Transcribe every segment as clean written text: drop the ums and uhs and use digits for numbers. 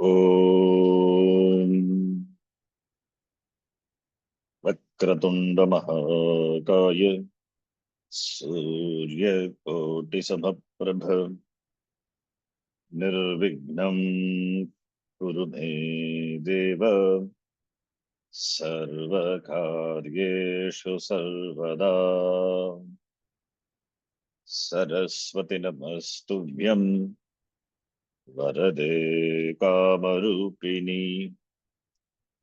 ॐ वक्रतुण्डमहाकाय सूर्यकोटिसमप्रभ निर्विघ्नं कुरु मे देव सर्वकार्येषु सर्वदा। सरस्वती नमस्तुभ्यं वरदे कामरूपिणी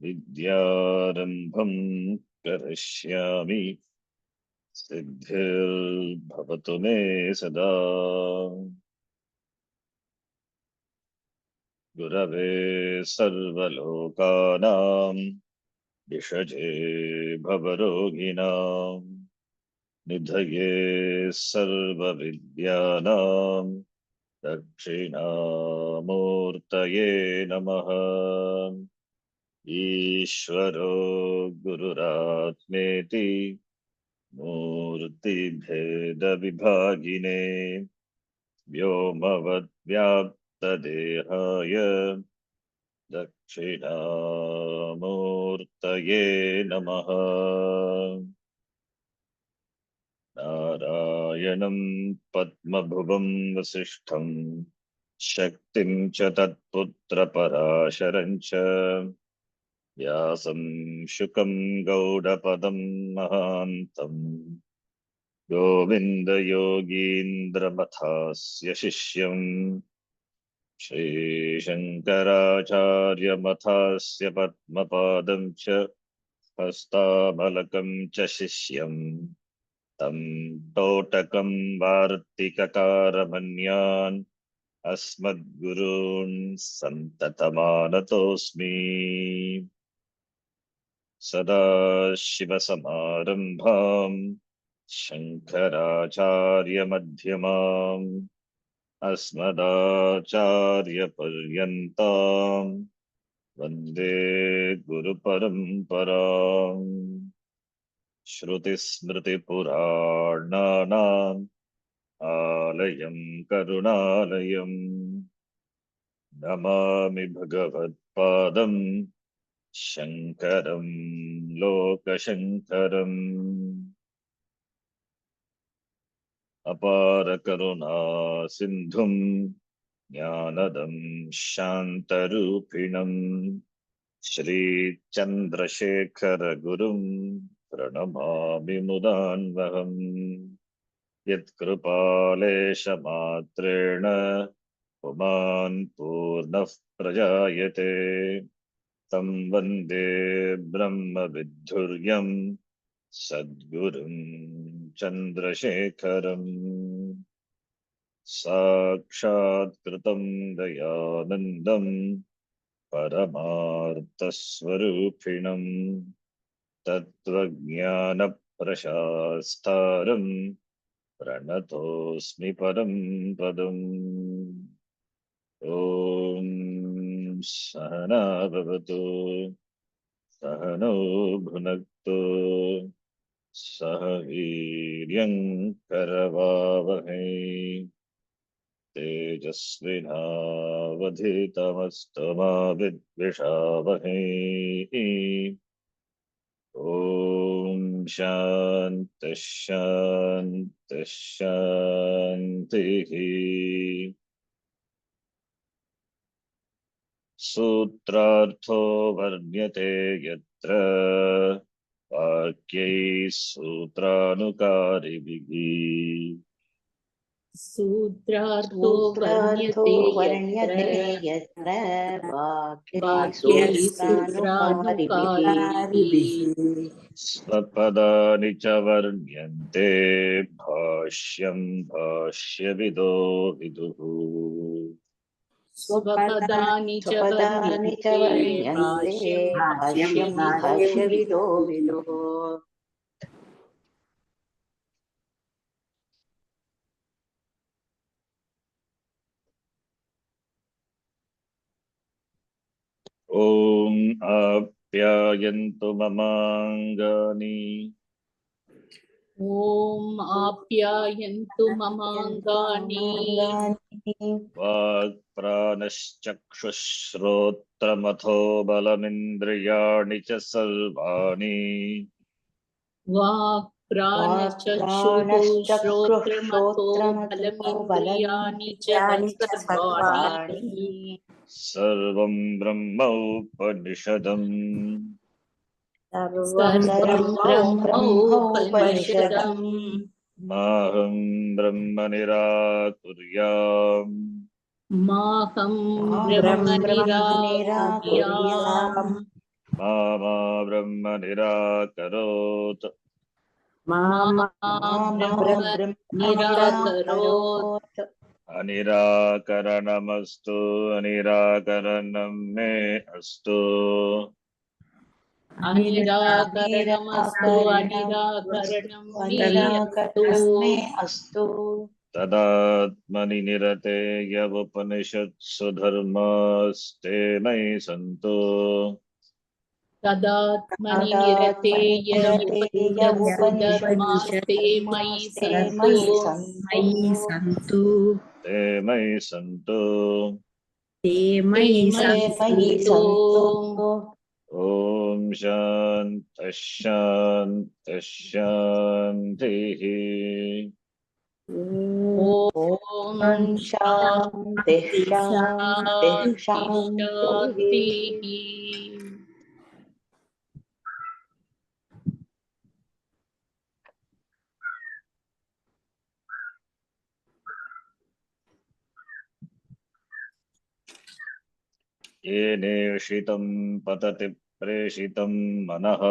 विद्यारम्भं करिष्यामि सिद्धिर्भवतु मे सदा। गुरवे सर्वलोकानां विषजे भवरोगिणां निधये सर्वविद्यानां दक्षिणामूर्तये नमः। ईश्वरो गुरुरात्मेति मूर्तिभेदविभागिने व्योमवद्व्याप्तदेहाय दक्षिणामूर्तये नमः। नारायणं पद्मभुवं वसिष्ठं शक्तिं च तत्पुत्रपराशरं च व्यासं शुकं गौडपदं महान्तम् गोविन्दयोगीन्द्रमथास्य शिष्यम् श्रीशङ्कराचार्यमथास्य पद्मपादं च हस्तामलकं च शिष्यम् तं तोटकं वार्तिककारमन्यान् अस्मद्गुरून् सन्ततमानतोऽस्मि। सदाशिवसमारम्भाम् शङ्कराचार्यमध्यमाम् अस्मदाचार्यपर्यन्ताम् वन्दे गुरुपरम्पराम्। श्रुतिस्मृतिपुराणानाम् आलयं करुणालयम् नमामि भगवत्पादम् शङ्करं लोकशङ्करम्। अपार करुणा सिन्धुं ज्ञानदं शान्तरूपिणं श्रीचन्द्रशेखर गुरुं प्रणमामि मुदान्वहम्। यत्कृपालेशमात्रेण पुमान् पूर्णः प्रजायते तं वन्दे ब्रह्मविद्धुर्यं सद्गुरुं चन्द्रशेखरम्। साक्षात्कृतं दयानन्दं परमार्थस्वरूपिणं तत्त्वज्ञानप्रशास्तारं प्रणतोऽस्मि परं पदम्। ॐ सहना भवतु सहनौ भुनक्तु सह वीर्यं करवावहै तेजस्विनावधीतमस्तु मा विद्विषावहै। ॐ शान्तिः शान्तिः शान्तिः। सूत्रार्थो वर्ण्यते यत्र वाक्यैः सूत्रानुकारिभिः सूत्रार्थो वर्ण्यते यत्र वाक्यैः सूत्रानुकारिभिः स्वपदानि च वर्ण्यन्ते भाष्यं भाष्यविदो विदुः। स्वपदानि च वर्ण्यन्ते भाष्यं भाष्यविदो विदुः। ॐ आप्यायन्तु ममाङ्गानि ॐ आप्यायन्तु ममाङ्गानि वाक्प्राणश्चक्षुश्रोत्रमथो बलमिन्द्रियाणि च सर्वाणि वाक् प्राणचक्षुः श्रोत्रमथो बलमिन्द्रियाणि च सर्वाणि सर्वं ब्रह्मोपनिषदम् सर्वं ब्रह्मोपनिषदम् माहं ब्रह्म निराकुर्याम् माहं ब्रह्म निराकुर्याम् मा ब्रह्म निराकरोत् मा ब्रह्म निराकरोत् अनिराकरणमस्तु अनिराकरणं मे अस्तु अनिराकरणमस्तु अनिराकरणं मे अस्तु तदात्मनि निरतेय उपनिषत्सु धर्मास्ते मयि सन्तु तदात्मनि निरतेय उपनिषत्सु धर्मास्ते मयि सन्तु ते मयि सन्तु ते मयि सन्तु ॐ शान्तिः शान्तिः शान्तिः ॐ शान्तिः शान्तिः शान्तिः। येनेषितं पतति प्रेषितं मनः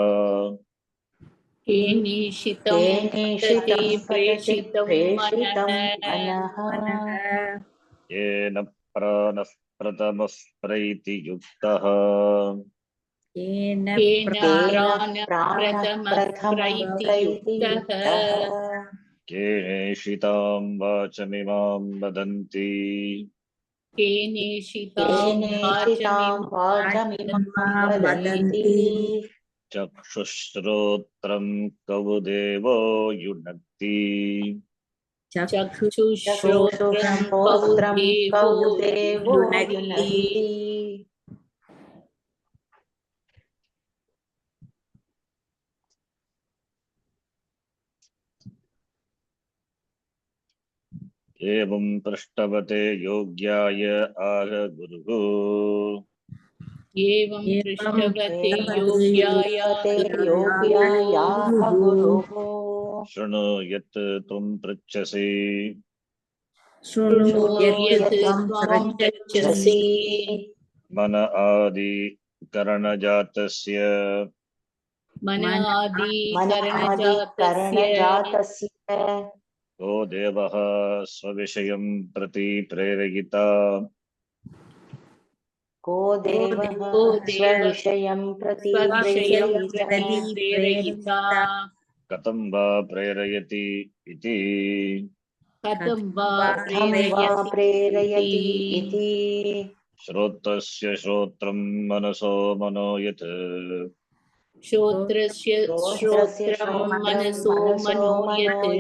केनेषितं पतति प्रेषितं मनः येन प्राणः प्रथमः प्रैतियुक्तः केन प्राणप्रथमः प्रैतियुक्तः केनेषितां वाचमिमां वदन्ति केनेषितां वाचमिमां वदन्ति चक्षुश्रोत्रं कौ देवो युनक्ति चक्षुश्रोत्रं कौ देवो युनक्ति एवं पृष्ठवते योग्याय आह गुरुः एवं पृष्ठवते योग्याय गुरुः शृणु यत् त्वं पृच्छसि शृणु यत् त्वं पृच्छसि मन आदि करणजातस्य मनादिकरणजातस्य को देवः स्वविषयं प्रति प्रेरयिता को देवः स्वविषयं प्रति प्रेरयिता कथं वा प्रेरयति इति कथं वा प्रेरयति इति श्रोत्रस्य श्रोत्रं मनसो मनो यत् श्रोत्रस्य श्रोत्रं मनसो मनो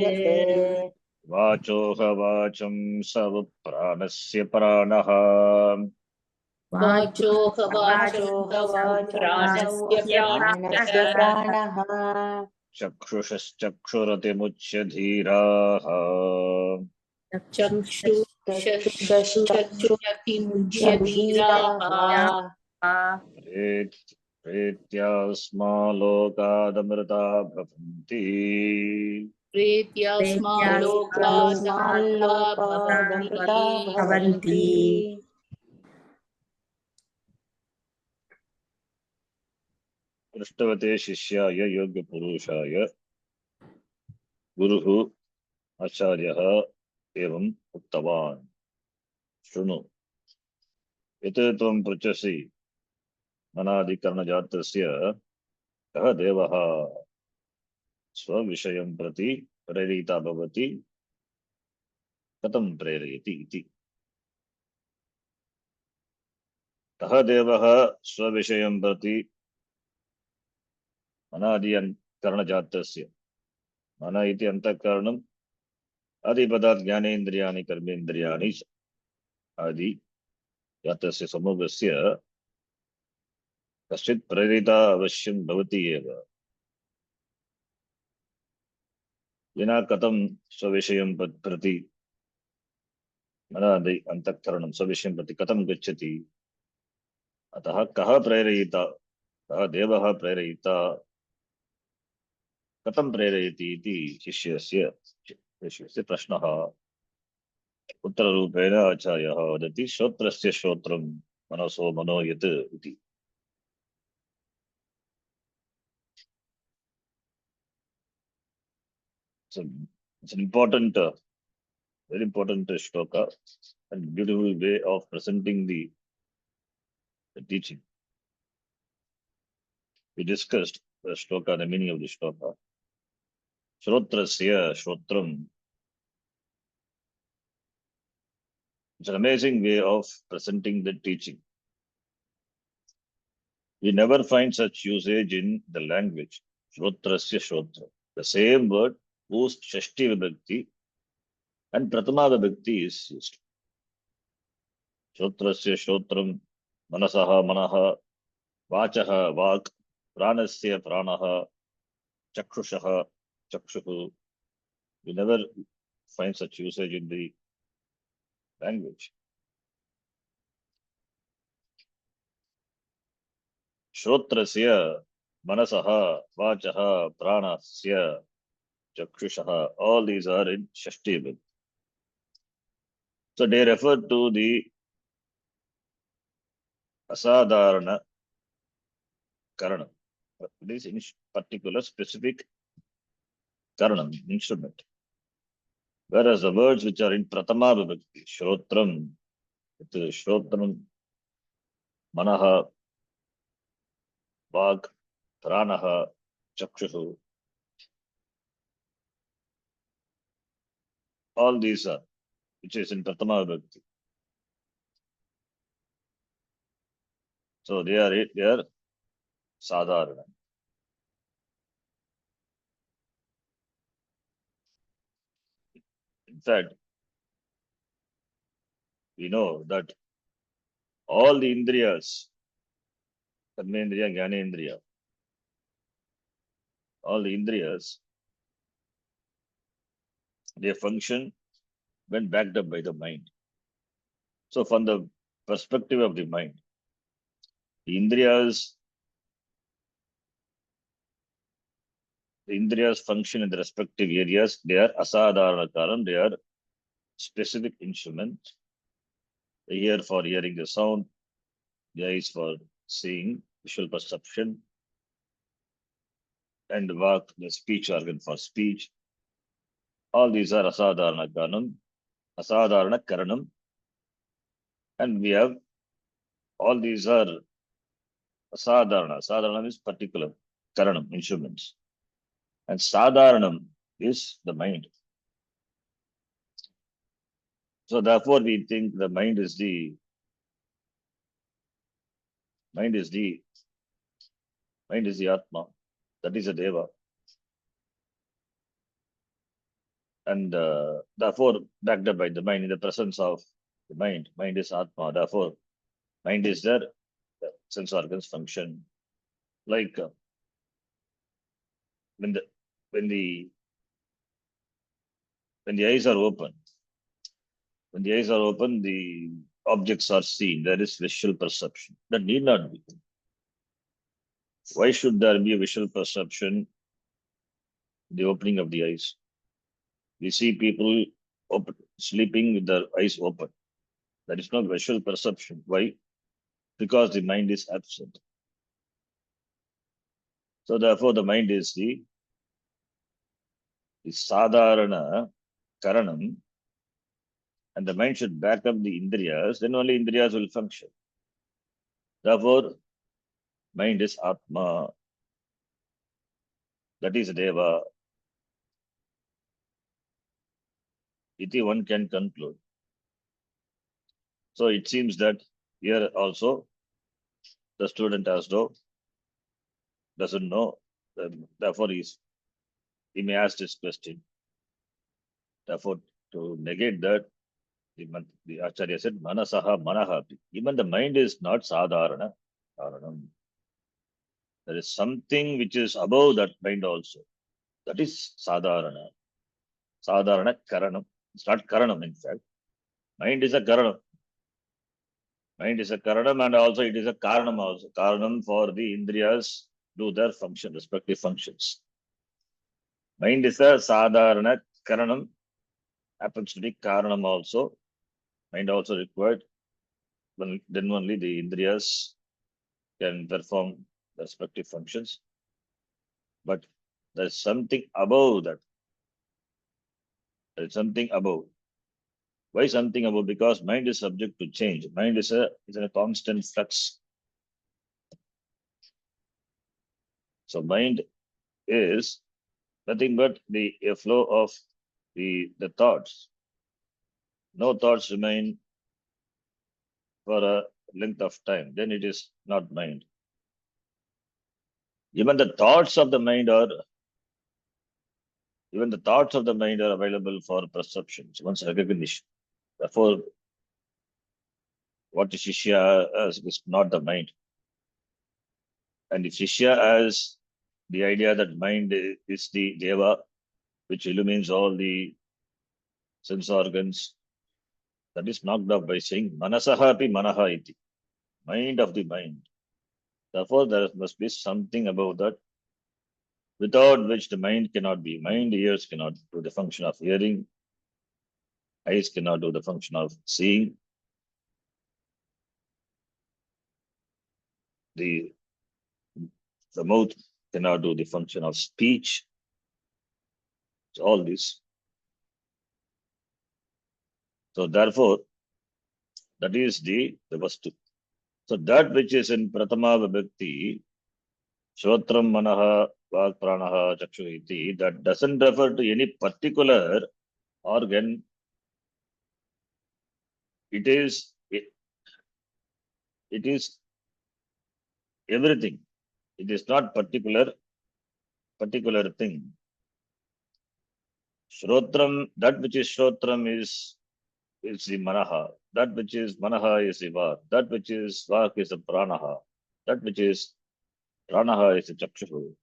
यत् वाचोह वाचं सव प्राणस्य प्राणः वाचोह वाचं तव प्राणस्य प्राणः चक्षुषश्चक्षुरतिमुच्य धीराः चक्षुषश्चक्षुरतिमुच्य धीराः प्रेत्यास्मालोकादमृता भवन्ति प्रेत्यास्माल्लोकादमृता भवन्ति पृष्ठवते शिष्याय योग्यपुरुषाय गुरुः आचार्यः एवम् उक्तवान् शृणु यत् त्वं पृच्छसि मनादिकरणजातस्य कः देवः स्वविषयं प्रति प्रेरिता भवति कथं प्रेरयति इति कः देवः स्वविषयं प्रति अनादिकरणजातस्य Mana iti antakaranam adipadat jnanendriyani karmendriyani adi yatasya samogasya कश्चित् प्रेरिता अवश्यं भवति एव विना कथं स्वविषयं प्रति मनादि अंतःकरणं स्वविषयं प्रति कथं गच्छति अतः कः प्रेरयिता कः देवः प्रेरयिता कथं प्रेरयति इति शिष्यस्य प्रश्नः उत्तररूपेण आचार्यः वदति श्रोत्रस्य श्रोत्रं मनसो मनो यत् इति So it's an important very important shloka and beautiful way of presenting the teaching. We discussed the shloka, the meaning of the shloka. Shrotrasya, Shrotram. It's an amazing way of presenting the teaching. We never find such usage in the language. Shrotrasya, Shrotra. The same word whose Shashti Vibhakti and Pratama Vibhakti is used. Shrotrasya, Shrotram, Manasaha, Manaha, Vachaha, Vak, Pranasya, Pranaha, Chakshushaha, Chakshuhu. We never find such usage in the language. Shrotrasya, Manasaha, Vachaha, Pranasya, Chakshushaha, all these are in Shashti Vibhakti. So they refer to the Asadharana Karanam. This is particular specific Karanam, instrument. Whereas the words which are in Pratama Vibhakti, Shrotram, Shrotram, Manaha, Vag, Pranaha, Chakshuhu, all these are, which is in Pratama Vibhakti. So they are Sadharana. In fact, we know that all the Indriyas, Karmendriya, Jnanendriya, all the Indriyas, they function when backed up by the mind. So from the perspective of the mind, the Indriyas function in the respective areas. They are asadharana karam, they are specific instruments. The ear for hearing the sound, the eyes for seeing, visual perception, and the vak, the speech organ for speech. All these are asadharana karanam, and we have all these are asadharana. Sadharana is particular karanam, instruments. And sadharanam is the mind. So therefore we think the mind is the Atma. That is a Deva. And therefore backed up by the mind, in the presence of the mind is Atma. Therefore, mind is there, the sense organs function. Like when the when the when the eyes are open, the objects are seen. There is visual perception. That need not be. Why should there be a visual perception in the opening of the eyes? We see people sleeping with their eyes open. That is not visual perception. Why? Because the mind is absent. So therefore, the mind is the sadharana karanam, and the mind should back up the indriyas, then only indriyas will function. Therefore, mind is Atma, that is Deva. Iti one can conclude. So it seems that here also the student doesn't know, therefore he he may ask this question. Therefore, to negate that, the Acharya said, Manasaha Manahapi. Even the mind is not Sadharana. Karanam. There is something which is above that mind also. That is Sadharana. Sadharana Karanam. It's not Karanam, in fact. Mind is a Karanam. Mind is a Karanam, and also it is a Karanam also. Karanam for the Indriyas do their function, respective functions. Mind is a Sadharana Karanam, happens to be Karanam also. Mind also required. Then only the Indriyas can perform the respective functions. But there's something above that. There's something above. Why something above? Because mind is subject to change. Mind is in a constant flux. So mind is nothing but the flow of the thoughts. No thoughts remain for a length of time. Then it is not mind. Even the thoughts of the mind are available for perceptions, once recognition. Therefore, what is Shishya is not the mind. And if Shishya has the idea that mind is the Deva, which illumines all the sense organs, that is knocked off by saying Manasaha api Manaha iti, mind of the mind. Therefore, there must be something about that without which the mind cannot be. Mind, ears cannot do the function of hearing, eyes cannot do the function of seeing, the mouth cannot do the function of speech. So all this. So therefore, that is the vastu. So that which is in Pratama Vibhakti, Shotram Manaha Vak Pranaha Chakshu iti, that doesn't refer to any particular organ. It is everything. It is not particular thing. Shrotram, that which is Shrotram is the Manaha. That which is Manaha is the Vak. That which is Vak is the Pranaha. That which is Pranaha is the Chakshu,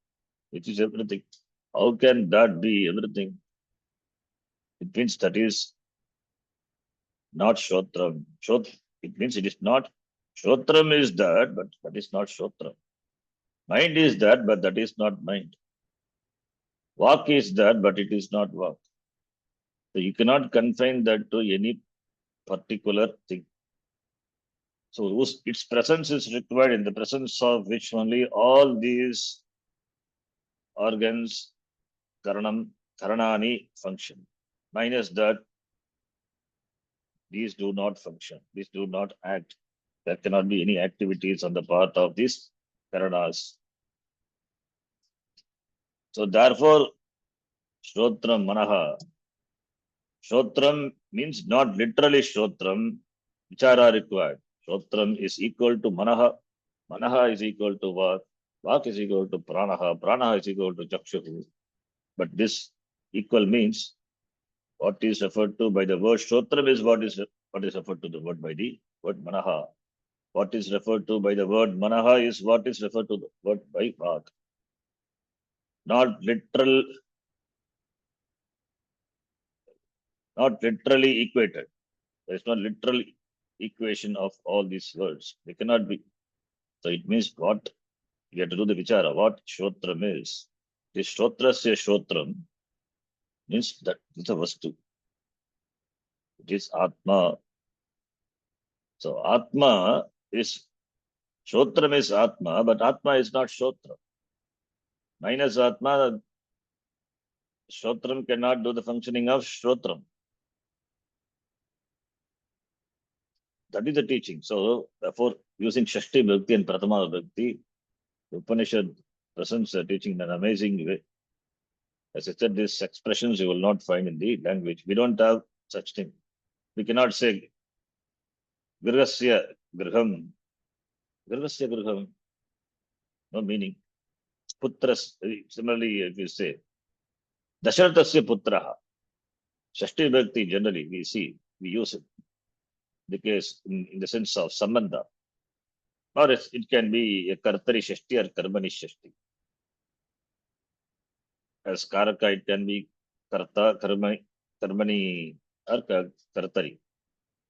which is everything. How can that be everything? It means that is not Shrotram. It means it is not. Shrotram is that, but that is not Shrotram. Mind is that, but that is not mind. Vak is that, but it is not Vak. So you cannot confine that to any particular thing. So its presence is required, in the presence of which only all these organs, karanani, function. Minus that, these do not function. These do not act. There cannot be any activities on the part of these karanas. So therefore, Shrotram Manaha. Shrotram means not literally Shrotram, which are required. Shrotram is equal to Manaha. Manaha is equal to Vak. Vak is equal to Pranaha. Pranaha is equal to Chakshu. But this equal means what is referred to by the word Shrotram is what is referred to the word by the word Manaha. What is referred to by the word Manaha is what is referred to the word by Vak. Not literal, not literally equated. There is no literal equation of all these words. They cannot be. So it means what we have to do the vichara, what Shrotram is. This Shrotrasya Shrotram means that it's a vastu. It is Atma. So Atma is, Shrotram is Atma, but Atma is not Shrotra. Minus Atma, Shrotram cannot do the functioning of Shrotram. That is the teaching. So therefore, using Shashti Bhakti and Pratama Bhakti, the Upanishad presents the teaching in an amazing way. As I said, these expressions you will not find in the language. We don't have such thing. We cannot say Grihasya Griham. Grihasya Griham. No meaning. Putras, similarly, if you say Dasharathasya putraha. Shashti Vibhakti generally we see, we use it because in the sense of sambandha. Or it can be a kartari shashti or karmani shashti. As karaka, it can be karta, karmani or kartari.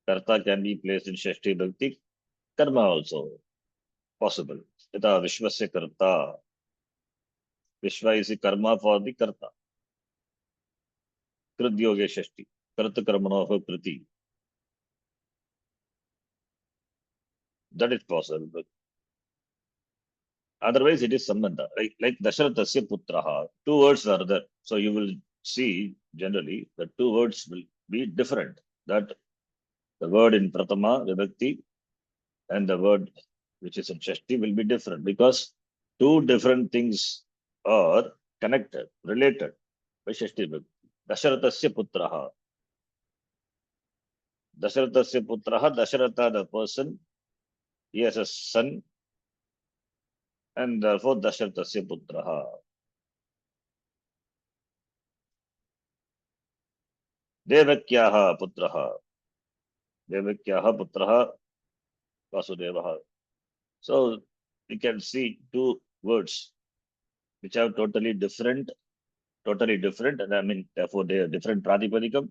Karta can be placed in shashti bhakti. Karma also possible. Yata vishwasya karta. Vishwa is the karma for the karta. Kridyoge shashti. Karta karmanoho kriti. That is possible. But otherwise, it is sambandha. Like Dasharathasya putraha. Two words are there. So you will see generally the two words will be different. That the word in Pratama, Vibhakti, and the word which is in Shashti will be different because two different things are connected, related by Shashti Vibhakti. Dasharathasya putraha. Dasharathasya putraha, Dasharatha, the person, he has a son, and therefore Dasharathasya putraha. Devakyaha putraha. Devakyaha putraha Vasudevaha. So we can see two words which have totally different, and I mean, therefore they are different pratipadikam,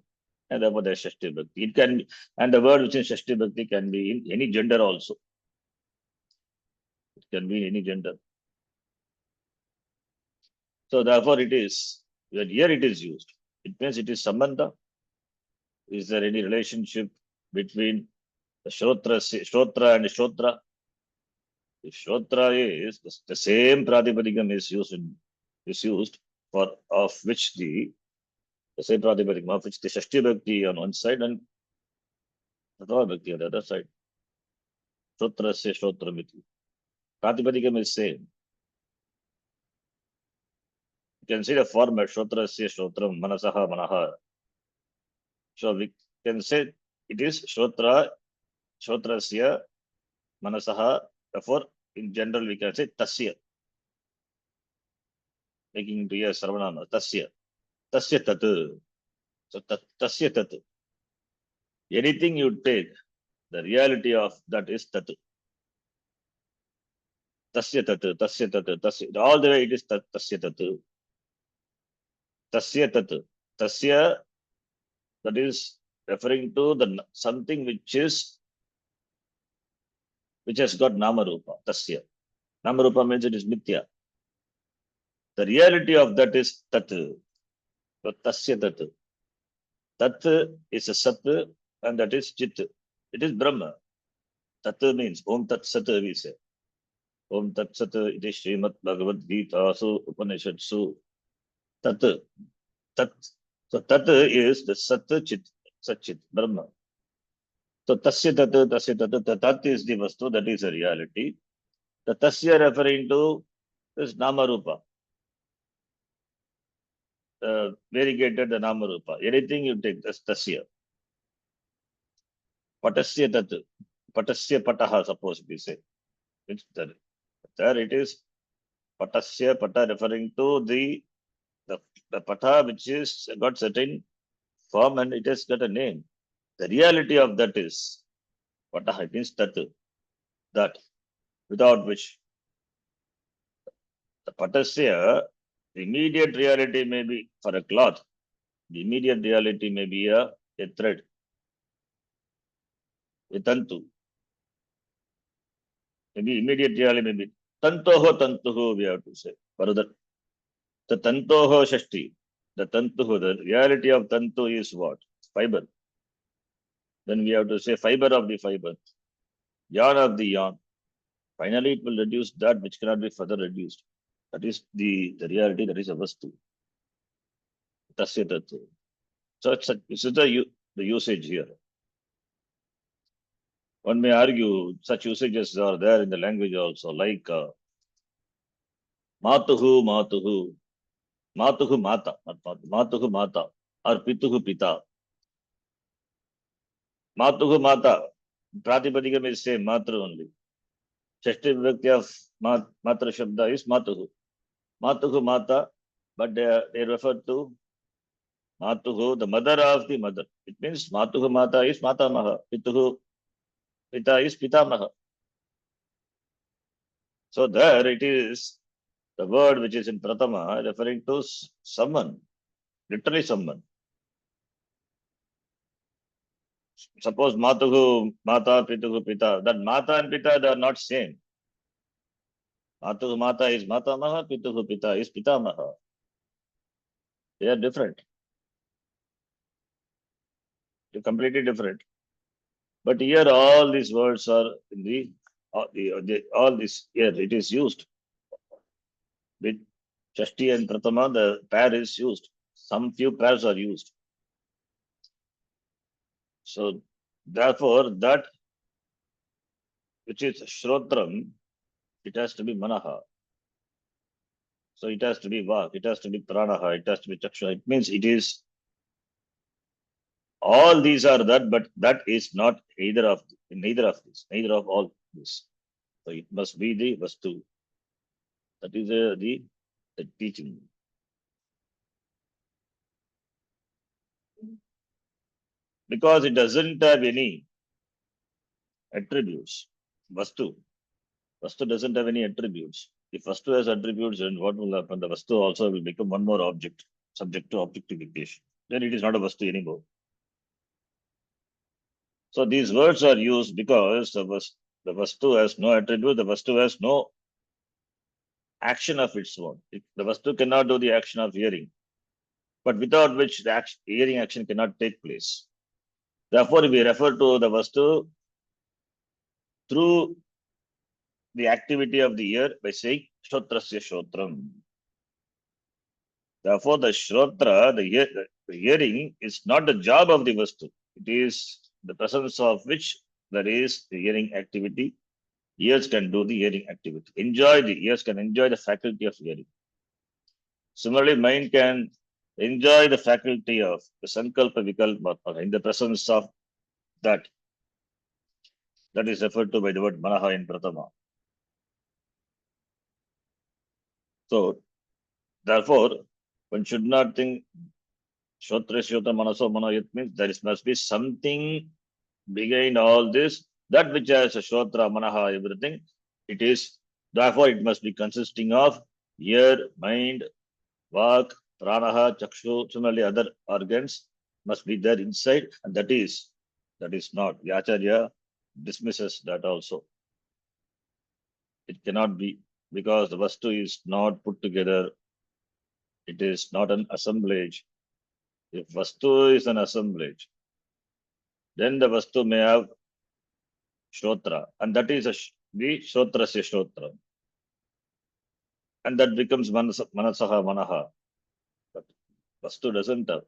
and therefore they are Shashti Bhakti. It can be, and the word which is Shashti Bhakti can be in any gender also. It can be in any gender. So therefore it is, when here it is used, it means it is sambandha. Is there any relationship between the Shrotra and Shrotra? If Shrotra is the same pratipadikam is used for of which the same pratipadikam of which the Shashti Bhakti on one side and Pratama Bhakti on the other side. Shrotrasya Shrotramiti. Pratipadikam is same. You can see the format Shrotrasya Shrotram Manasaha Manaha. So we can say it is Shrotrasya Manasaha. Therefore, in general, we can say Tasya, making to a Sarvanama. Tasya. Tasya Tatu. So Tasya Tatu. Anything you take, the reality of that is Tatu. Tasya Tatu, Tasya Tatu, Tasya. All the way it is Tasya Tatu. Tasya Tatu. Tasya, that is referring to the something which has got Nama Rupa. Tasya. Nama Rupa means it is Mithya. The reality of that is Tat. So Tasya Tat. Tat is a Sat and that is Chit. It is Brahma. Tat means Om Tat Sat, we say. Om Tat Sat, it is Srimad Bhagavad Gita, so Upanishadsu. Tat. Tat. So Tat is the Sat Chit, Sat Chit, Brahma. So Tasya Tat, Tat is the Vastu, that is a reality. The Tasya referring to is Nama Rupa. Variegated the Nama Rupa. Anything you take, that's Tasya. Patasya Tat. Patasya Pataha, suppose we say. It's there it is. Patasya Pata referring to the Pata which is got certain form and it has got a name. The reality of that is Pataha, it means Tat. That without which the Patasya, the immediate reality may be for a cloth. The immediate reality may be a thread, a tantu. Maybe immediate reality may be tantuhu, we have to say. Further, the tantoho shashti, the tantuhu, the reality of tantu is what? Fiber. Then we have to say fiber of the fiber, yarn of the yarn. Finally, it will reduce that which cannot be further reduced. That is the reality, that is a vastu. Tasya tatu. So this is the usage here. One may argue such usages are there in the language also, like matuhu, matuhu, matuhu, mata, matuhu, mata, or pituhu, pita. Matuhu, mata. Pratipadikam is same, matra only. Shashti Vibhakti of matra shabda is matuhu. Matuhu, mata, but they refer to Matuhu, the mother of the mother. It means Matuhu Mata is Matamaha. Pituhu Pita is Pitamaha. So there it is the word which is in Pratama referring to someone, literally someone. Suppose Matuhu Mata, Pituhu Pita. That Mata and Pita they are not same. Matuhu Mata is Matamaha, Pituhu Pita is Pitamaha. They are different. They're completely different. But here all these words are in all this here it is used with Shashti and Pratama, the pair is used. Some few pairs are used. So therefore that which is Shrotram, it has to be Manaha. So it has to be Vak, it has to be Pranaha, it has to be Chaksha. It means it is all these are that, but that is not neither of neither of all this. So it must be the Vastu. That is the teaching. Because it doesn't have any attributes. Vastu. Vastu doesn't have any attributes. If Vastu has attributes, then what will happen? The Vastu also will become one more object, subject to objectification. Then it is not a Vastu anymore. So these words are used because the Vastu has no attribute, the Vastu has no action of its own. The Vastu cannot do the action of hearing, but without which the hearing action cannot take place. Therefore, we refer to the Vastu through the activity of the ear by saying Shrotrasya Shrotram. Therefore, the Shrotra, the hearing, is not the job of the Vastu. It is the presence of which there is the hearing activity. Ears can do the hearing activity. Ears can enjoy the faculty of hearing. Similarly, mind can enjoy the faculty of the Sankalpa Vikalpa in the presence of that. That is referred to by the word Manaha in Pratama. So, therefore, one should not think Shotra Shota Manaso Mano. It means there must be something behind all this. That which has a Shotra, Manaha, everything, it is, therefore, it must be consisting of ear, mind, Vak, Pranaha, Chakshu, similarly other organs must be there inside, and that is not. The Acharya dismisses that also. It cannot be because the Vastu is not put together. It is not an assemblage. If Vastu is an assemblage, then the Vastu may have Shrotra, and that is the Shrotrasya Shrotra. And that becomes Manasaha Manaha. But Vastu doesn't have.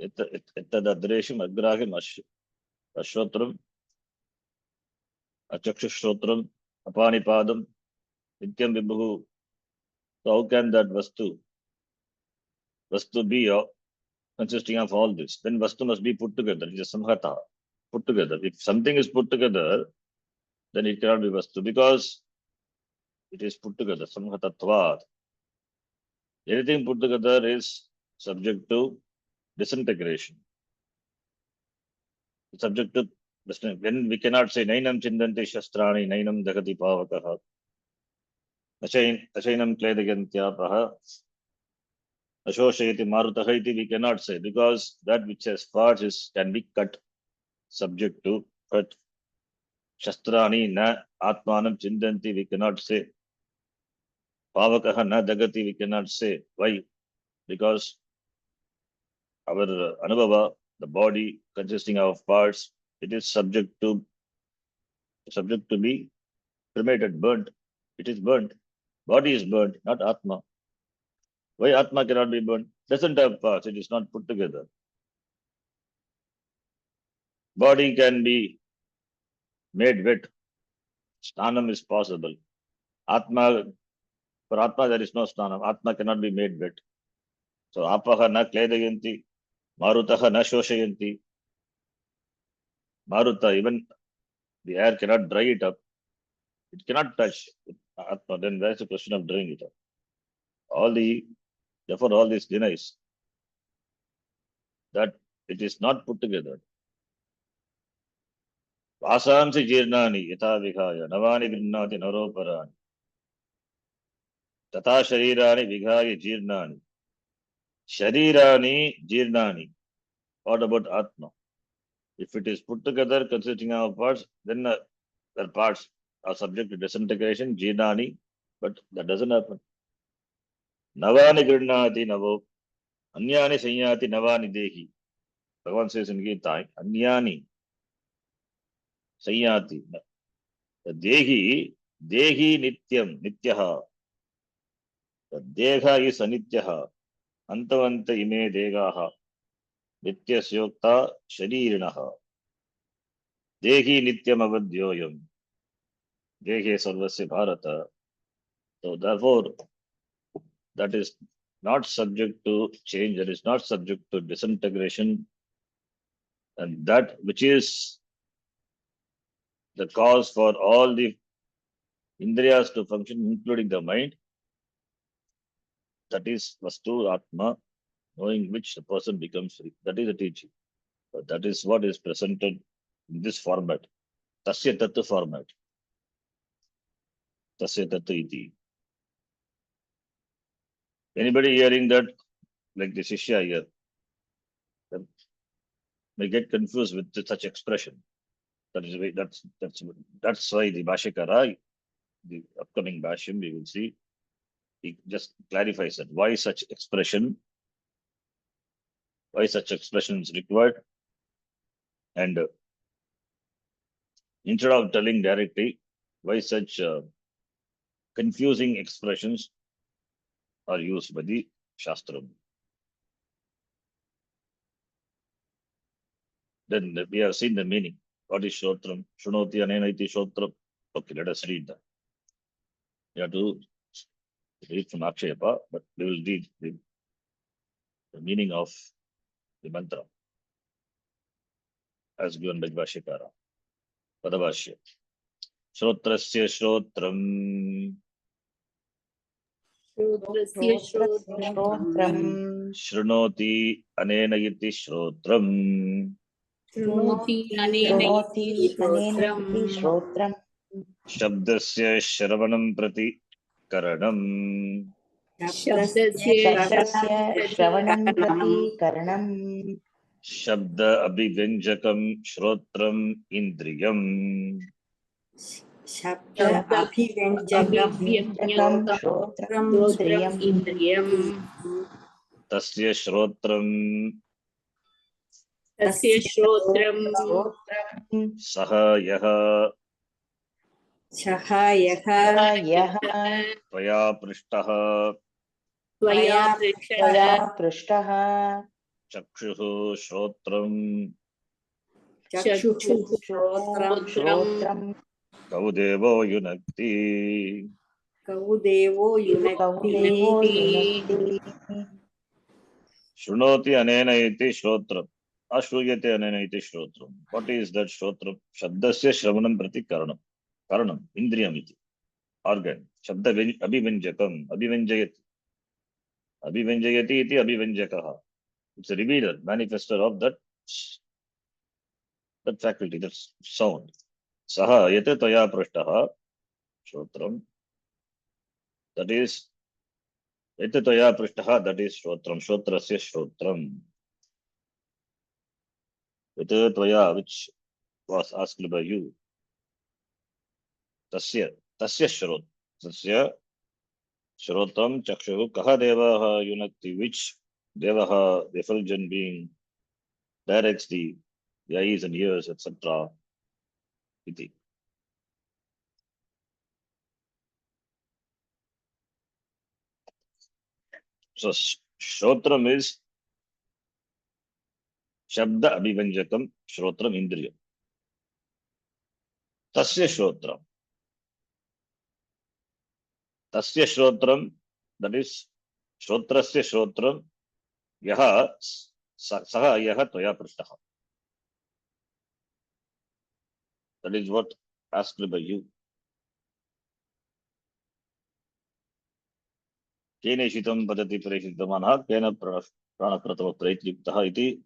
Ettadadreshim Agrahim Ashotram, Achakshushrotram, Apanipadam, Nityam Vibhu. So how can that Vastu be consisting of all this? Then Vastu must be put together. It is Samhata, put together. If something is put together, then it cannot be Vastu because it is put together. Samhatatvad. Anything put together is subject to disintegration. Subject to when we cannot say Nainam Chindanti Shastrani, Nainam Dagati Pavakaha, Ashainam Kledagantyapaha, Ashoshayati Marutaha iti, we cannot say because that which has parts can be cut, subject to cut. Shastrani na Atmanam Chindanti, we cannot say. Pavakaha na Dagati, we cannot say. Why? Because our Anubhava, the body consisting of parts, it is subject to be cremated, burnt. It is burnt. Body is burnt, not Atma. Why Atma cannot be burnt? Doesn't have parts. It is not put together. Body can be made wet. Snanam is possible. Atma, for Atma there is no Snanam. Atma cannot be made wet. So Apaha na kledayanti, Marutaha na shoshayanti. Maruta, even the air cannot dry it up. It cannot touch Atma. Then where's the question of drying it up? Therefore all this denies. that it is not put together. Vasansi jirnani yata vihaya navani grinnati naroparani tata sharirani vihaya jirnani sharirani jirnani. What about Atma? If it is put together consisting of parts, then the parts are subject to disintegration, jirnani, but that doesn't happen. Navani grinnati navo anyani sanyati navani dehi. Bhagavan says in Gita, anyani sanyati. Dehi, dehi nityam, nityaha. The deha is anityaha. Antavanta ime degaha. Nityasyokta sharirinaha. Dehi nityam avadyoyam. Dehe sarvasya bharata. So therefore, that is not subject to change, that is not subject to disintegration, and that which is the cause for all the indriyas to function, including the mind, that is Vastu Atma, knowing which the person becomes free. That is the teaching. But that is what is presented in this format. Tasya Tattva format. Tasya Tattva iti. Anybody hearing that, like the Shishya here, that may get confused with such expression. That's why the Bhashikara, the upcoming Bhashyam, we will see, he just clarifies that why such expression is required, and instead of telling directly why such confusing expressions are used by the Shastram. Then we have seen the meaning. What is Shotram? Shunoti anena iti Shotram. Okay, let us read that. You have to read from Akshayapa, but we will read the meaning of the mantra as given by Bhashyakara. Padabhashya. Shrotrasya Shrotram. श्रोत्रस्य श्रोत्रम् Shrunoti anena iti Shrotram. शृणोति अनेन श्रोत्रम् Shabdasya Shravanam Prati Karanam. शब्दस्य श्रवणं प्रति करणं Shabda Abhivanjakam Shrotram Indriyam. शब्द अभिव्यञ्जकं श्रोत्रम् इन्द्रियम् Tasya Shrotram तस्य श्रोत्रम् Saha Yaha यः Tvaya Prishtaha त्वया पृष्टः Chakshuhu Shrotram चक्षुः श्रोत्रम् Kaudevo Yunakti. कौदेवो युनक्ति Shrunoti anena iti Shrotram. Ashruyate anena iti Shrotram. What is that Shrotram? Shabdasya Shravanam Prati Karanam. Karanam, Indriyam iti. Organ. Shabda Abhivanjakam. Abhivanjayati. Abhivanjayati iti Abhivanjakaha. It's a revealer, manifester of that faculty, that sound. Saha yate taya prashtaha Shrotram. That is yate taya prashtaha, that is Shrotram. Shrotrasya Shrotram. Yate taya, which was asked by you. Tasya Shrot. Tasya Shrotam Chakshu Kaha Devaha Yunakti, which Devaha, the effulgent being, directs the eyes and ears, etc. Iti. So Shrotram is Shabda Abhivanjakam Shrotram Indriya. Tasya Shrotram. Tasya Shrotram, that is Shrotrasya Shrotram, Yaha Saha Yaha Toya Prishtaha. That is what asked by you. Kene Shitam Padati Parishitamana, Kena Prana Pratama Praityuktaha iti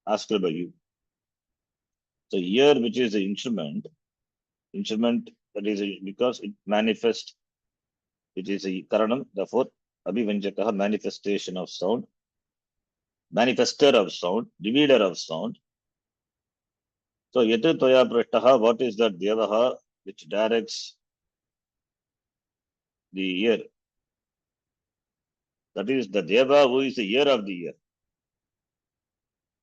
asked by you. So ear, which is the instrument that is because it manifests, it is a karanam, therefore abhivanjakaha, manifestation of sound, manifester of sound, divider of sound. So yatu toya prashtaha, what is that devaha which directs the ear? That is the deva who is the ear of the ear.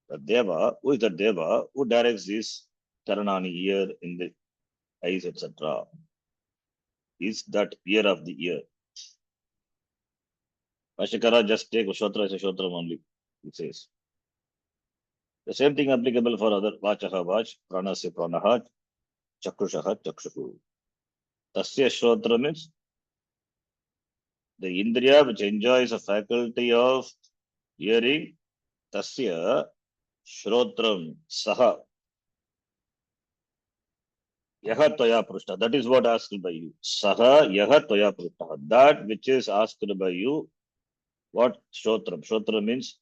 The deva, who is the deva who directs this karanani, ear in the eyes, etc. Is that ear of the ear. Vashikara just take Shotra as a Shotram only, it says. The same thing applicable for other Vachaha Vach, Pranasya Pranaha, Chakrushaha Chakshuhu. Tasya Shrotra means the Indriya which enjoys a faculty of hearing, Tasya Shrotram Saha. Yaha Toya Prushta. That is what asked by you. Saha Yaha Toya Prushta. That which is asked by you. What Shrotram? Shrotram means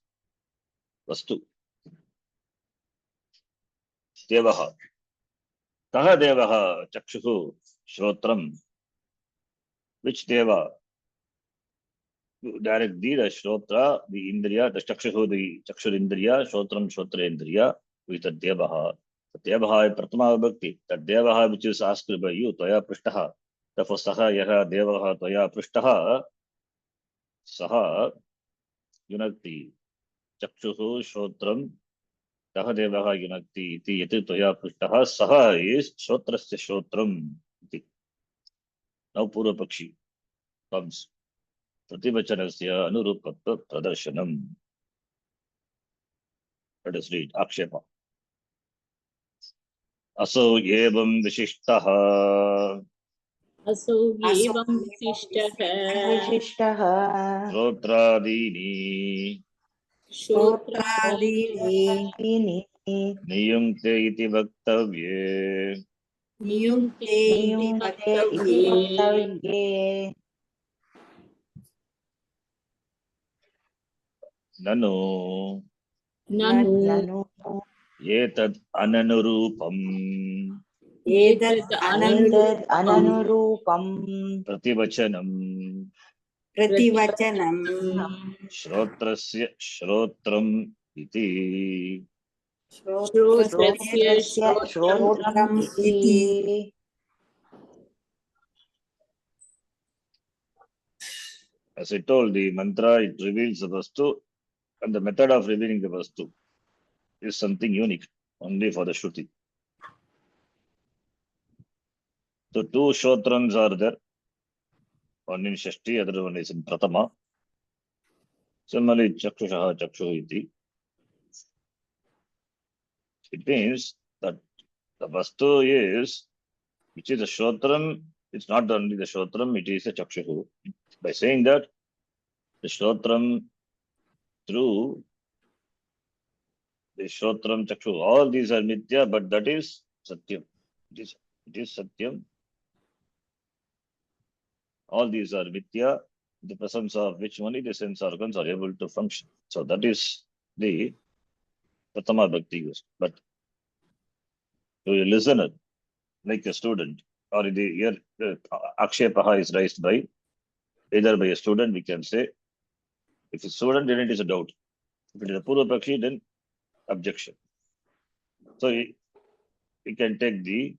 Vastu. Devaha. Kaha Devaha Chakshuhu Shrotram. Which Deva? Direct the Shrotra, the Indriya, the Chakshuhu, the Chakshur Indriya, Shrotram, Shrotra Indriya, with the Devaha. The Devaha Pratama Bhakti, the Devaha which is asked by you, Toya Prishtaha. Therefore, Saha Yaha Devaha Toya Prishtaha, Saha Yunakti, Chakshuhu, Shrotram, Taha Devaha Yunakti, iti Yati Toya Prishtaha, Saha is Shrotrasya Shrotram. Now Pura Pakshi comes. Prativachanasya Anurupatva Pradarshanam. Let us read Akshepa. Aso evam vishishtaha असौ एवं विशिष्टः विशिष्टः श्रोत्रादीनि श्रोत्रादीनि नियुङ्क्ते इति वक्तव्ये नियुङ्क्ते इति नियुङ्क्ते इति वक्तव्ये वक्तव्ये ननु ननु एतद् अननुरूपम् एतद् एतद् अननुरूपं अननुरूपम् प्रतिवचनम् प्रतिवचनं श्रोत्रस्य श्रोत्रम् इति श्रोत्रस्य श्रोत्रस्य श्रोत्रम् इति As I told, the mantra, it reveals the vastu, and the method of revealing the vastu is something unique only for the Shruti. So two Shotrams are there. One in Shashti, other one is in Pratama. Similarly, Chakshushaha Chakshu iti. It means that the vastu is, which is a Shotram, it's not only the Shotram, it is a Chakshuhu. By saying that, the Shotram through the Shotram Chakshu, all these are Mithya, but that is Satyam. It is Satyam. All these are Mithya, the presence of which only the sense organs are able to function. So that is the Pratama Bhakti used. But to a listener, like a student, or in the year, Akshepaha is raised by either by a student, we can say, if a student, then it is a doubt. If it is a Purva Pakshi, then objection. So we can take the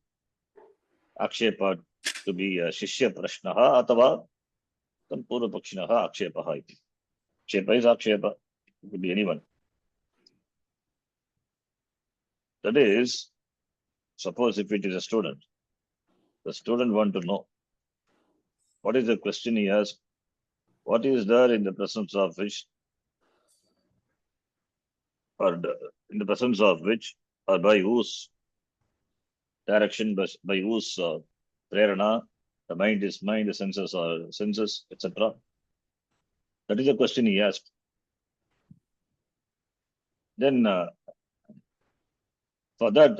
Akshepa to be a Shishya Prashnaha, Atava, some Purva Pakshinaha Akshepaha. Akshepa is Akshepa. It could be anyone. That is, suppose if it is a student, the student want to know what is the question he asks, what is there in the presence of which, or in the presence of which, or by whose direction, by whose prerana, the mind is mind, the senses are senses, etc. That is the question he asked. Then for that,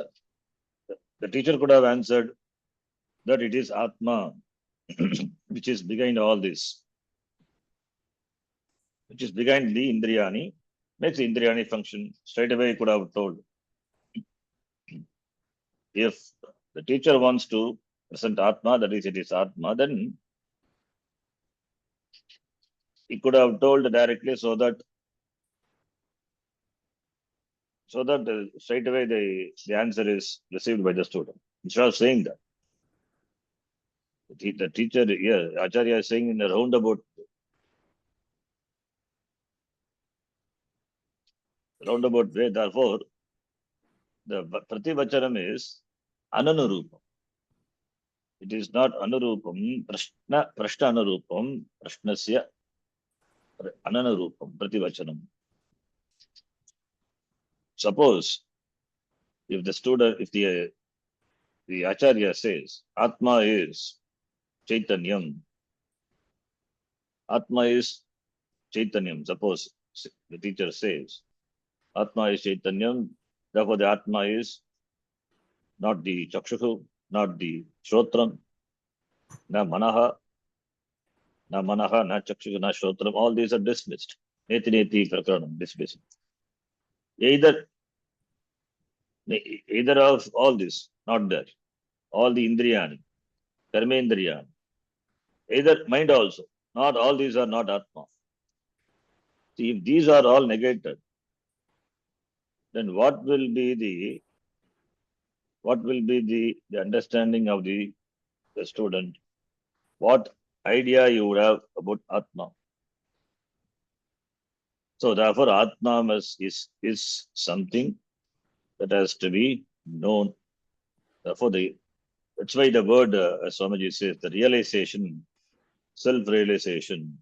the teacher could have answered that it is Atma, which is behind all this, which is behind the Indriyani, makes the Indriyani function. Straight away, he could have told. If the teacher wants to present Atma, that is, it is Atma, then he could have told directly so that straight away the answer is received by the student. Instead of saying that, the teacher here, Acharya is saying in a roundabout way. Therefore, the Prativachanam is Ananurupam. It is not Anurupam, Prashna Anurupam, Prashnasya Ananurupam, Prativachanam. Suppose if the Acharya says, Atma is Chaitanyam, Atma is Chaitanyam. Suppose the teacher says, Atma is Chaitanyam, therefore the Atma is not the Chakshuhu, not the Shrotram, na Manaha, na Chakshuhu, na Shrotram. All these are dismissed. Neti Prakaranam, dismissed. Either of all this, not there. All the Indriyani, Karmendriyani, either mind also. Not all these are not Atma. See, if these are all negated, then what will be the understanding of the student? What idea you would have about Atma? So therefore, Atma is something that has to be known. Therefore, that's why the word, as Swamiji says, the realization, self-realization,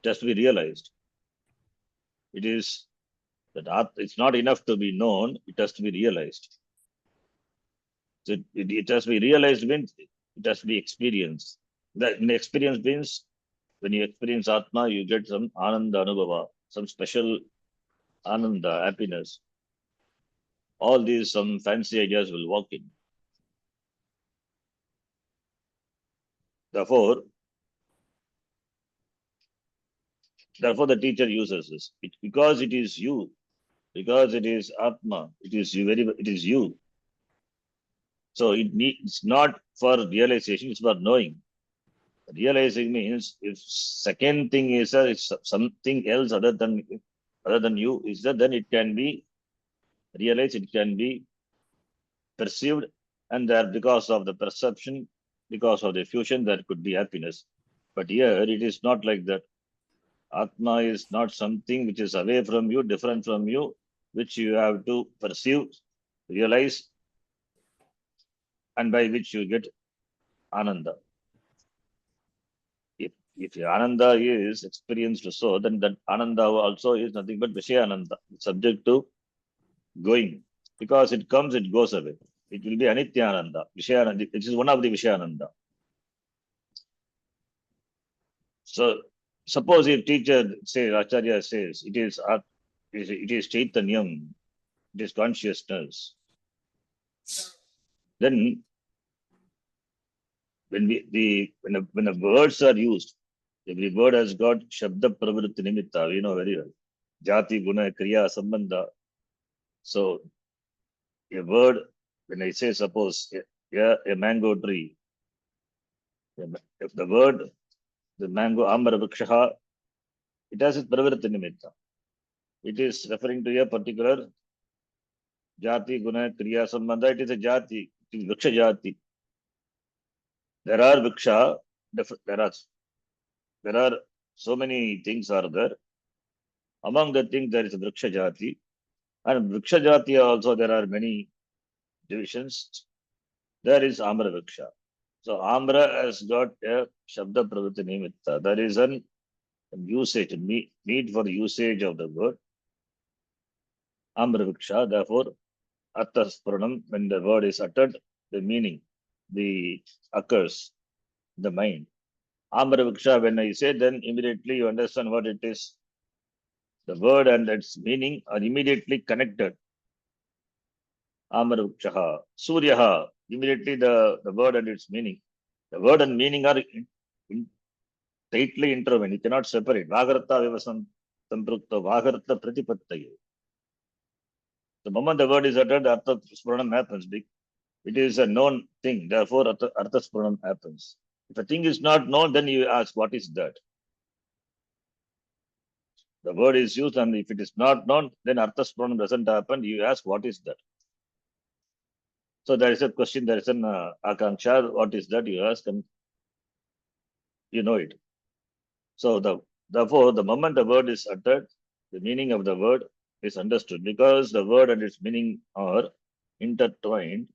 it has to be realized. It is that it's not enough to be known, it has to be realized. So it has to be realized means it has to be experienced. That experience means when you experience Atma, you get some Ananda Anubhava, some special Ananda, happiness. All these, some fancy ideas will walk in. Therefore, the teacher uses this. Because it is you, because it is Atma, it is you. So it's not for realization, it's for knowing. Realizing means if second thing is it's something else other than you, is that then it can be realized, it can be perceived, and there because of the perception, because of the fusion, there could be happiness. But here it is not like that. Atma is not something which is away from you, different from you, which you have to perceive, realize, and by which you get Ananda. If Ananda is experienced so, then that Ananda also is nothing but Vishaya Ananda, subject to going. Because it comes, it goes away. It will be Anitya Ananda, Vishayananda, which is one of the Vishayananda. So suppose if teacher says, Acharya says, it is Chaitanyam, it is consciousness, then when the words are used, every word has got Shabda Pravritti Nimitta, we know very well. Jati, Guna, Kriya, Sambandha. So a word, when I say suppose a mango tree, if the word, the mango Amara Vrikshaha, it has its Pravritti Nimitta. It is referring to a particular Jati, Guna, Kriya, Sambandha. It is a Jati, it is Vriksha Jati. There are Vriksha, there are so many things are there. Among the things there is Vriksha Jati. And Vriksha Jati also there are many divisions. There is Amra Vriksha. So Amra has got a Shabda Pravritti Nimitta. There is an usage, need for the usage of the word. Amra Vriksha, therefore, Arthaspranam, when the word is uttered, the meaning, occurs, the mind. Amra Vriksha, when I say, then immediately you understand what it is. The word and its meaning are immediately connected. Amra Vrikshaha, Suryaha, immediately the word and its meaning. The word and meaning are tightly intertwined. You cannot separate. Vagarta vivasam samprukta vagarta pratipattaye. The moment the word is uttered, the artha spranam happens. It is a known thing. Therefore, artha spranam happens. If a thing is not known, then you ask, what is that? The word is used, and if it is not known, then artha spranam doesn't happen. You ask, what is that? So there is a question, there is an akanksha, what is that? You ask, and you know it. So therefore, the moment the word is uttered, the meaning of the word is understood because the word and its meaning are intertwined,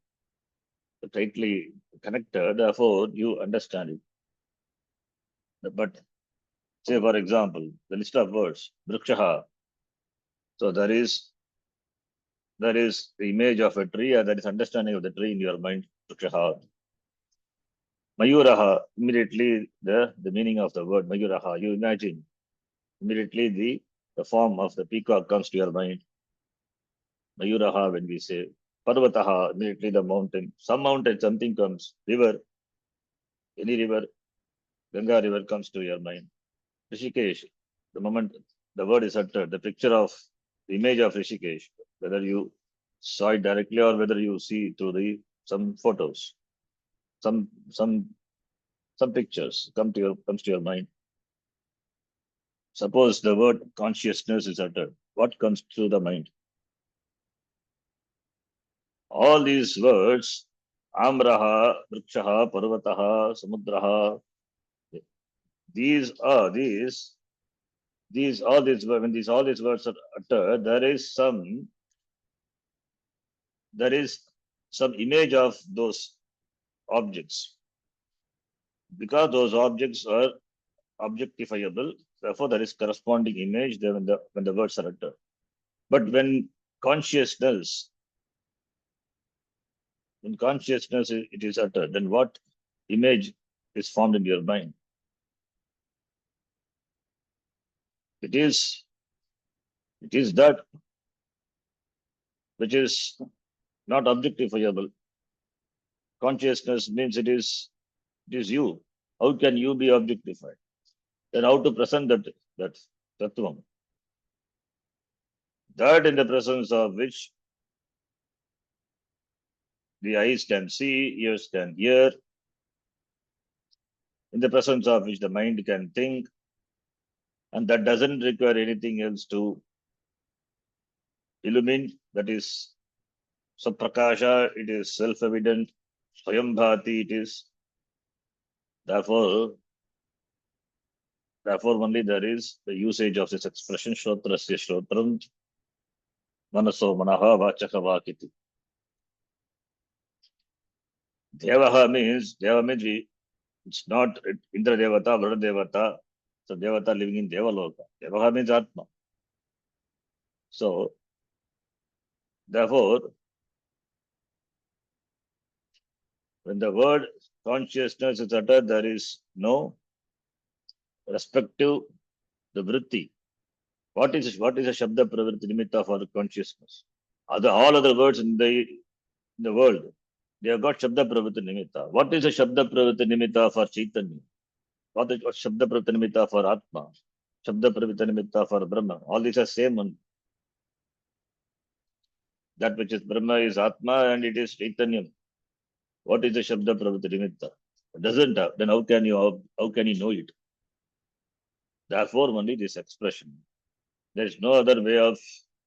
tightly connected. Therefore, you understand it. But say, for example, the list of words, vrikshaha. So there is the image of a tree, and there is understanding of the tree in your mind, vrikshaha. Mayuraha, immediately the meaning of the word Mayuraha, you imagine immediately the form of the peacock comes to your mind. Mayuraha, when we say Parvataha, immediately the mountain. Some mountain, something comes. River, any river, Ganga river comes to your mind. Rishikesh, the moment the word is uttered, the picture of the image of Rishikesh, whether you saw it directly or whether you see through some photos, some some some pictures comes to your mind. Suppose the word consciousness is uttered. What comes through the mind? All these words, Amraha, Vrikshaha, Parvataha, Samudraha, these all these when all these words are uttered, there is some image of those objects. Because those objects are objectifiable, therefore there is corresponding image there when the words are uttered. But consciousness when consciousness it is uttered, then what image is formed in your mind? It is that which is not objectifiable. Consciousness means it is you. How can you be objectified? Then how to present that tattvam? That in the presence of which the eyes can see, ears can hear, in the presence of which the mind can think, and that doesn't require anything else to illumine. That is Saprakasha, it is self-evident. Swayambhati, it is. Therefore, only there is the usage of this expression, Shrotrasya Shrotram, Manaso Manaha Vachaka Vakiti. Deva means it's not Indra Devata, Varuna Devata, so Devata living in Devaloka. Devaha means Atma. So, therefore, when the word consciousness is uttered, there is no respective the vritti. What is a Shabda Pravritti Nimitta for consciousness? All other words in the world, they have got Shabda Pravritti Nimitta. What is a Shabda Pravritti Nimitta for Chaitanya? What is Shabda Pravritti Nimitta for Atma? Shabda Pravritti Nimitta for Brahma. All these are same one. That which is Brahma is Atma and it is Chaitanya. What is the Shabda Pravritti Nimitta? It doesn't have. Then how can you know it? Therefore, only this expression. There is no other way of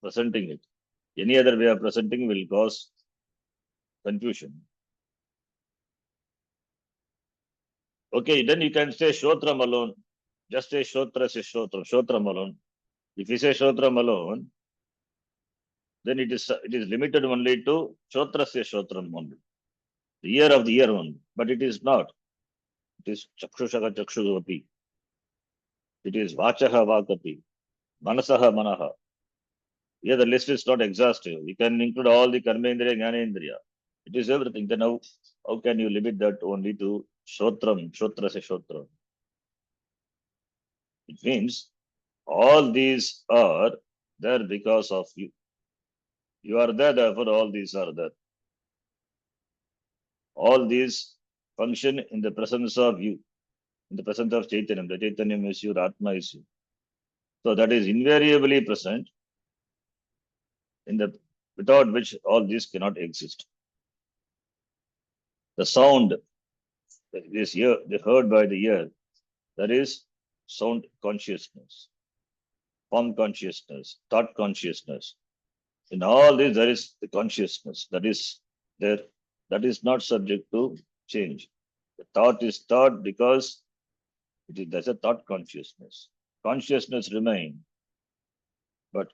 presenting it. Any other way of presenting will cause confusion. Okay, then you can say Shrotram alone. Just say Shrotra say Shrotram alone. If you say Shrotram alone, then it is limited only to Shrotra say Shrotram only. The ear of the ear only. But it is not. It is Chakshushaka Chakshuvapi. It is Vachaha Vakapi. Manasaha Manaha. Here the list is not exhaustive. You can include all the Karmendriya, Jnanendriya. It is everything. Then how can you limit that only to Shrotram, Shrotra se Shrotra? It means all these are there because of you. You are there, therefore all these are there. All these function in the presence of you. In the presence of Chaitanyam, the Chaitanyam is you, the Atma is you. So that is invariably present in the without which all this cannot exist. The sound that is heard by the ear, that is sound consciousness, form consciousness, thought consciousness. In all this, there is the consciousness that is there, that is not subject to change. The thought is thought because there's a thought consciousness. Consciousness remain, but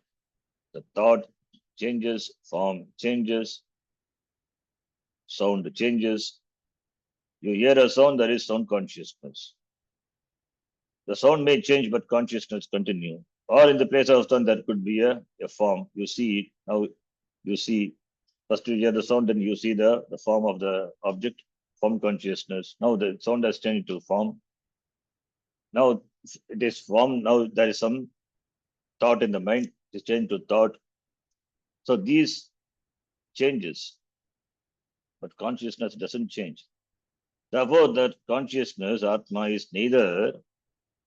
the thought changes, form changes, sound changes. You hear a sound, there is sound consciousness. The sound may change, but consciousness continue. Or in the place of sound, there could be a form. You see it. Now you see, first you hear the sound, then you see the form of the object, form consciousness. Now the sound has changed to form. Now it is form. Now there is some thought in the mind. It is changed to thought. So these changes, but consciousness doesn't change. Therefore, that consciousness, Atma, is neither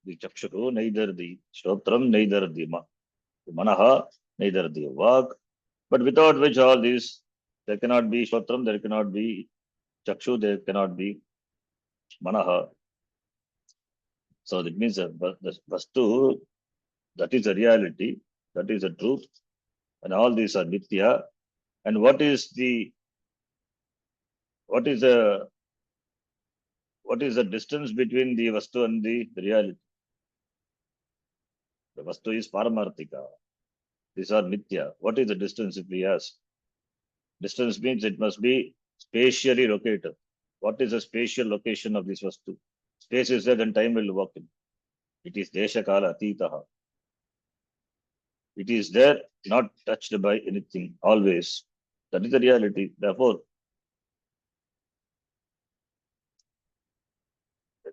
the Chakshu, neither the Shrotram, neither the Manaha, neither the Vak, but without which all these, there cannot be Shrotram, there cannot be Chakshu, there cannot be Manaha. So that means the Vastu, that is the reality, that is the truth, and all these are Nitya. And what is the distance between the Vastu and the reality? The Vastu is Paramarthika. These are Nitya. What is the distance if we ask? Distance means it must be spatially located. What is the spatial location of this Vastu? Space is there, then time will walk in. It is Desha Kala Atitaha. It is there, not touched by anything, always. That is the reality. Therefore,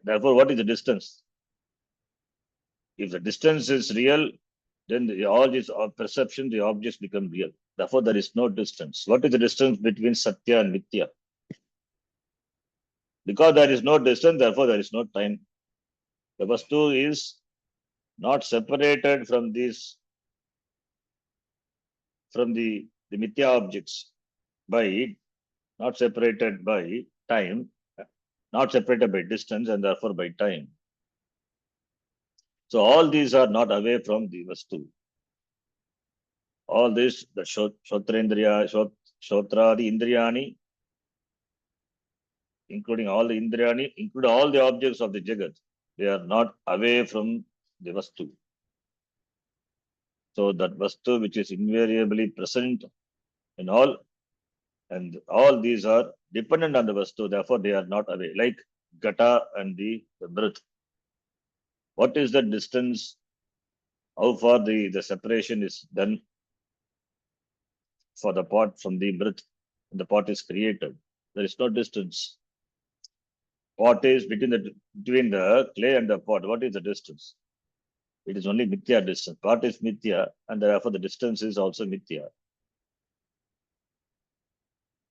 what is the distance? If the distance is real, then all these perception, the objects become real. Therefore, there is no distance. What is the distance between Satya and Mithya? Because there is no distance, therefore there is no time. The Vastu is not separated from these, from the Mithya objects by, not separated by time, not separated by distance, and therefore by time. So all these are not away from the Vastu. All this, the Shotrendriya, Shotra, the Indriyani, including all the Indriyani, include all the objects of the Jagat, they are not away from the Vastu. So that Vastu which is invariably present in all, and all these are dependent on the Vastu, therefore they are not away. Like Gata and the breath. What is the distance? How far the separation is done for the pot from the breath? The pot is created. There is no distance. Pot is between the clay and the pot. What is the distance? It is only Mithya distance. Pot is Mithya, and therefore the distance is also Mithya.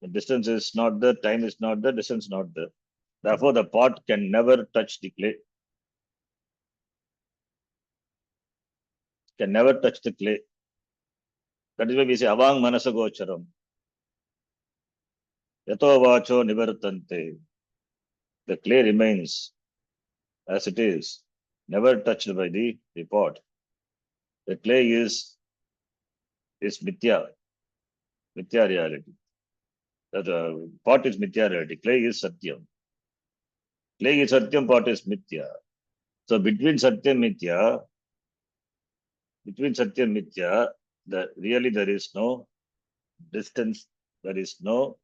The distance is not there, time is not there, distance is not there. Therefore, the pot can never touch the clay. Can never touch the clay. That is why we say Avang Manasagocharam. Yato Vacho Nivartante. The clay remains as it is, never touched by the pot. The clay is Mithya reality. The pot is Mithya reality. Clay is Satyam. Clay is Satyam, pot is Mithya. So between Satyam Mithya, really there is no distance, there is no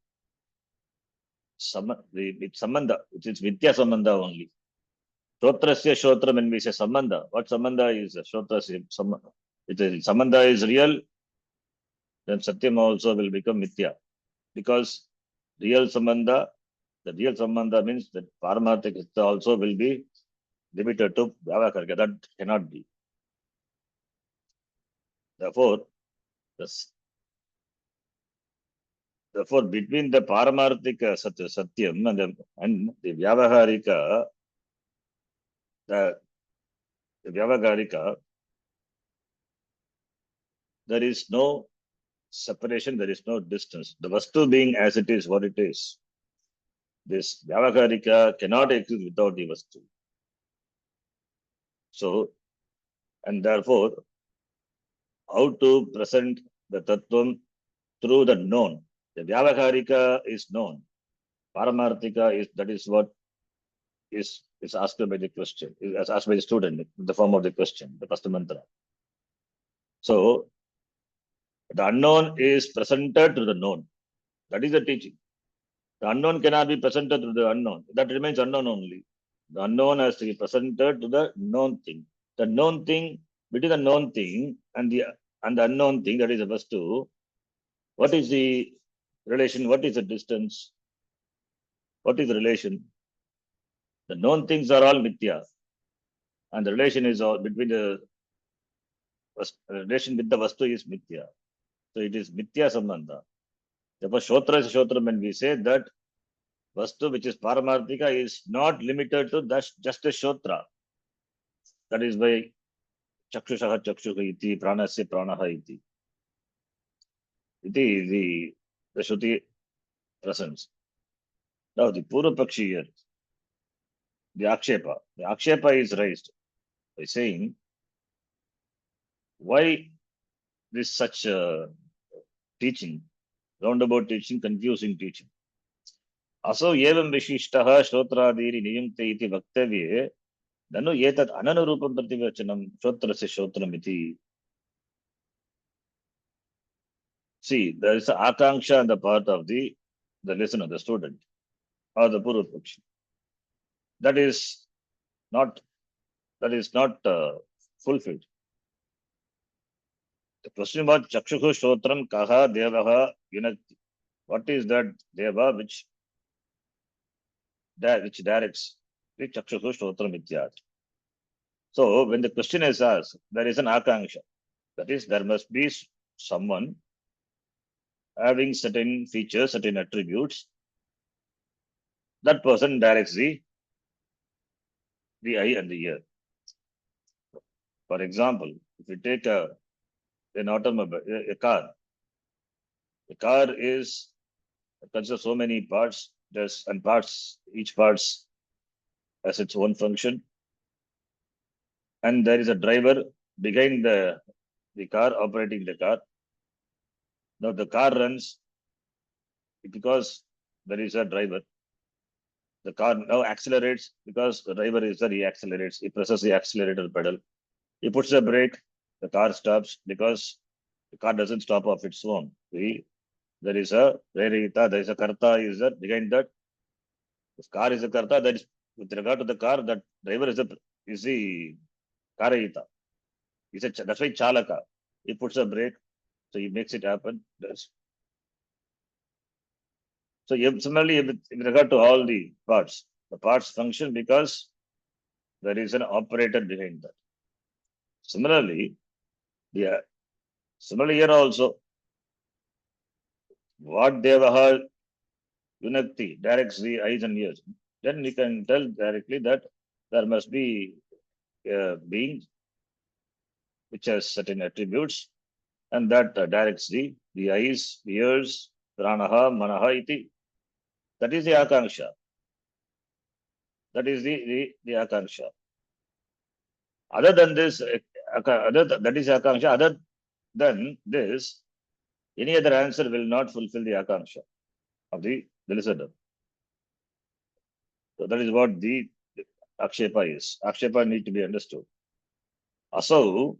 Samandha, which is Vidya Samandha only. Shotrasya Shotra, when we say Samandha, what Samandha is? Shotrasya Samandha. If the Samandha is real, then Satyam also will become Mithya. Because the real Samandha means that Paramarthik also will be limited to Vyavakarga. That cannot be. Therefore, between the Paramarthika Satyam and the Vyavaharika, the Vyavagarika, there is no separation, there is no distance. The Vastu being as it is, what it is. This Vyavagarika cannot exist without the Vastu. So, and therefore, how to present the Tattvam through the known. The Vyavagarika is known. Paramarthika is, that is what is asked by the question, is asked by the student in the form of the question, the first mantra. So, the unknown is presented to the known. That is the teaching. The unknown cannot be presented to the unknown. That remains unknown only. The unknown has to be presented to the known thing. The known thing, between the known thing and the unknown thing, that is the Vastu, what is the relation? What is the distance? What is the relation? The known things are all mithya. And the relation is all between the relation with the Vastu is mithya. So it is mithya sambandha. Therefore, Shotra is Shotra when we say that Vastu, which is Paramarthika, is not limited to just a Shotra. That is why Chakshushaha Chakshuha iti, Pranasya Pranaha iti. Iti is the Shruti presence. Now the Purva Pakshi here, the Akshepa is raised by saying, why this such teaching, roundabout teaching, confusing teaching? Aso evam vishishtaha shrotraadiri niyamte iti vaktavye nanu etat ananurupam prativachanam shrotrasya shrotram iti. See, there is an akanksha on the part of the listener, the student, or the Purvapakshi. That is not fulfilled. The question about Chakshuhu Shrotram Kaha Devaha Yunakti. What is that Deva which directs the Chakshuhu Shrotram Ityat? So when the question is asked, there is an akanksha. That is, there must be someone having certain features, certain attributes. That person directs the eye and the ear. For example, if you take an automobile, a car. The car consists of so many parts, each parts has its own function. And there is a driver behind the car, operating the car. Now the car runs because there is a driver. The car now accelerates because the driver is there, he accelerates, he presses the accelerator pedal. He puts the brake, the car stops because the car doesn't stop of its own. There is a Prerita, there is a Karta is there behind that. If car is a Karta, that is with regard to the car, that driver is the Karayita. That's why Chalaka. He puts a brake, so he makes it happen. So similarly, with regard to all the parts function because there is an operator behind that. Similarly, here also, what Devaha Yunakti directs the eyes and ears, then we can tell directly that there must be a being which has certain attributes and that directs the eyes, ears, pranaha, manaha iti. That is the akanksha. That is the akanksha. Other than this, that is akanksha. Other than this, any other answer will not fulfill the akanksha of the listener. So that is what the akshepa is. Akshepa need to be understood. Aso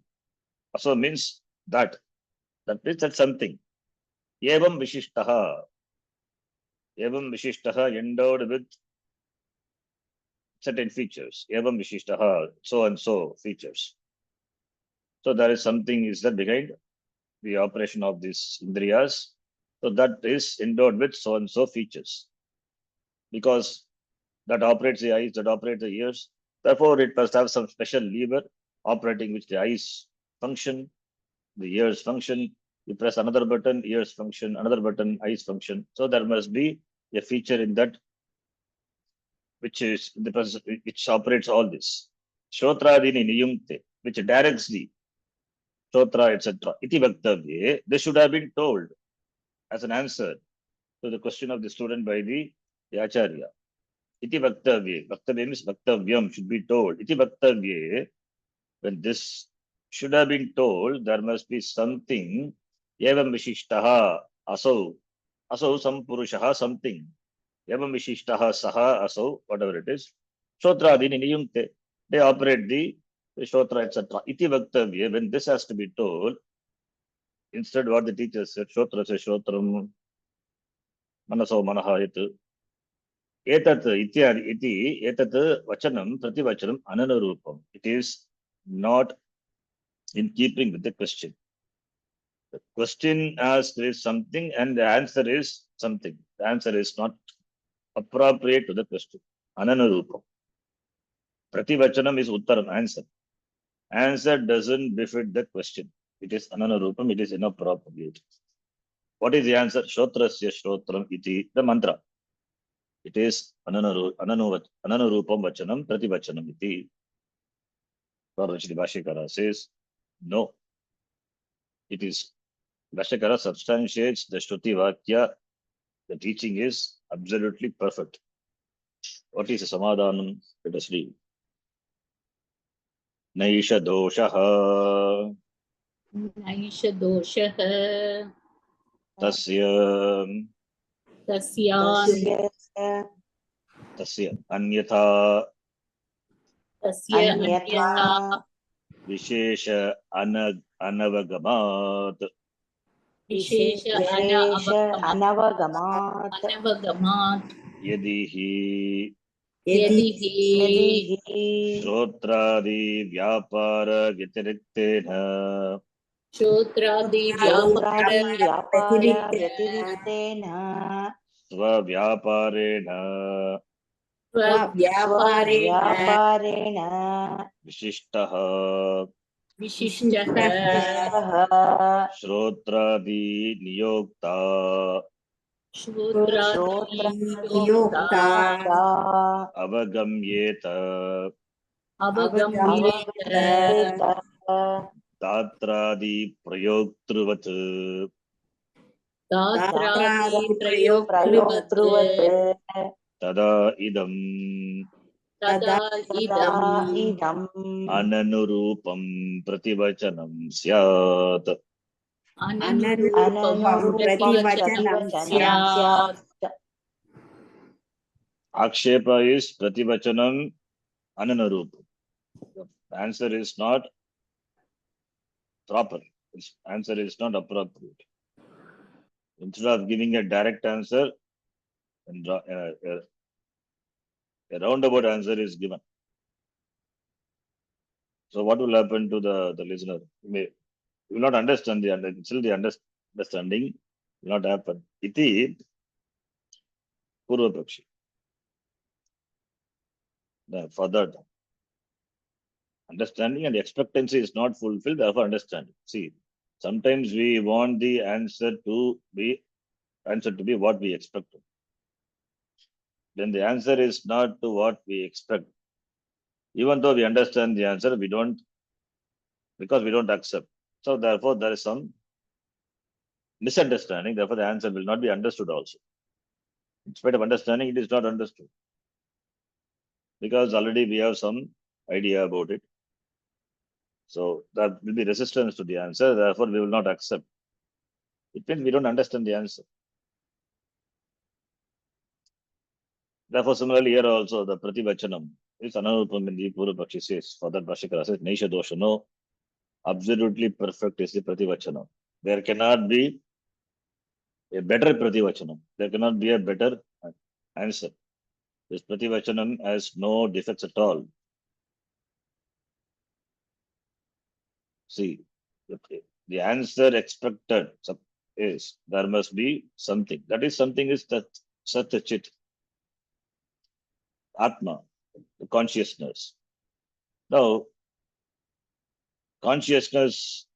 means that. That means that something. Evam vishishtaha. Evam vishishtaha endowed with certain features. Evam vishishtaha, so and so features. So there is something is that behind the operation of these indriyas. So that is endowed with so and so features. Because that operates the eyes, that operates the ears. Therefore, it must have some special lever operating which the eyes function, the ears function. You press another button, ears function, another button, eyes function. So there must be a feature in that which operates all this. Shotradini niyumte, which directs the Shotra, etc. Iti vaktavye, they should have been told as an answer to the question of the student by the Acharya. Iti vaktavye, vaktavye means vaktavyam, should be told. Iti vaktavye, when this should have been told, there must be something. Evam vishishtaha asau, asau sampurushaha, something. Evam vishishtaha saha asau, whatever it is. Shotradini niyumte, they operate the Shotra, etc. Iti vaktavye, when this has to be told, instead what the teacher said, Shotra se Shotram, Manaso Manaha it. Etat ityadi iti etat vachanam prativachanam ananurupam. It is not in keeping with the question. The question asked is something and the answer is something. The answer is not appropriate to the question. Ananurupam. Prativachanam is uttaram, answer. Answer doesn't befit the question. It is ananurupam, it is inappropriate. What is the answer? Shotrasya Shotram iti, the mantra. It is ananurupam vachanam prativachanam iti. For which the Bhashikara says, no. It is, Bhashikara substantiates the Shruti Vakya, the teaching is absolutely perfect. What is the Samadhanam? Let us read. Naisha doshaha Naisha doshah tasya tasyan tasya anyatha tasya अन्यथा anyatha vishesha anavagamat vishesha विशेष अनवगमात् anavagamat yadihi यदि यदि हि हि श्रोत्रादि व्यापार व्यतिरिक्तेन श्रोत्रादि व्यापार श्रोत्रादि व्यापार व्यतिरिक्त व्यतिरिक्तेन स्वव्यापारेण स्वव्यापारेण स्वव्यापारेण विशिष्टः विशिष्टः विशिष्टः श्रोत्रादि नियोक्ता श्रोत्रादि श्रोत्रादि योक्ता नियोक्ता अवगम्येत अवगम्येत अवगम्येत दात्रादि प्रयोक्तृवत् दात्रादि प्रयोक्तृवत् प्रयोक्तृवत् तदा इदम् तदा तदा इदम् इदम् अननुरूपं प्रतिवचनं स्यात् अननुरूपं अननुरूपं प्रतिवचनं प्रतिवचनं स्यात् स्यात् Akshepa is prativachanam ananurupam. The answer is not proper. Its answer is not appropriate. Instead of giving a direct answer, a roundabout answer is given. So what will happen to the listener? He will not understand still the understanding will not happen. Iti Purvapakshi. For that, understanding and expectancy is not fulfilled, therefore understanding. See, sometimes we want the answer to be what we expect. When the answer is not to what we expect, even though we understand the answer, we don't, because we don't accept. So therefore, there is some misunderstanding. Therefore, the answer will not be understood also. In spite of understanding, it is not understood. Because already we have some idea about it. So that will be resistance to the answer. Therefore, we will not accept. It means we don't understand the answer. Therefore, similarly here also the prativachanam is ananurupam in the Purvapakshi says. For that Bhashikara says, Naisha dosha, no, absolutely perfect is the prativachanam. There cannot be a better prativachanam. There cannot be a better answer. This prativachanam has no defects at all. See, the answer expected is there must be something. That is something is that Satyachit, Atma, the consciousness. Now, consciousness,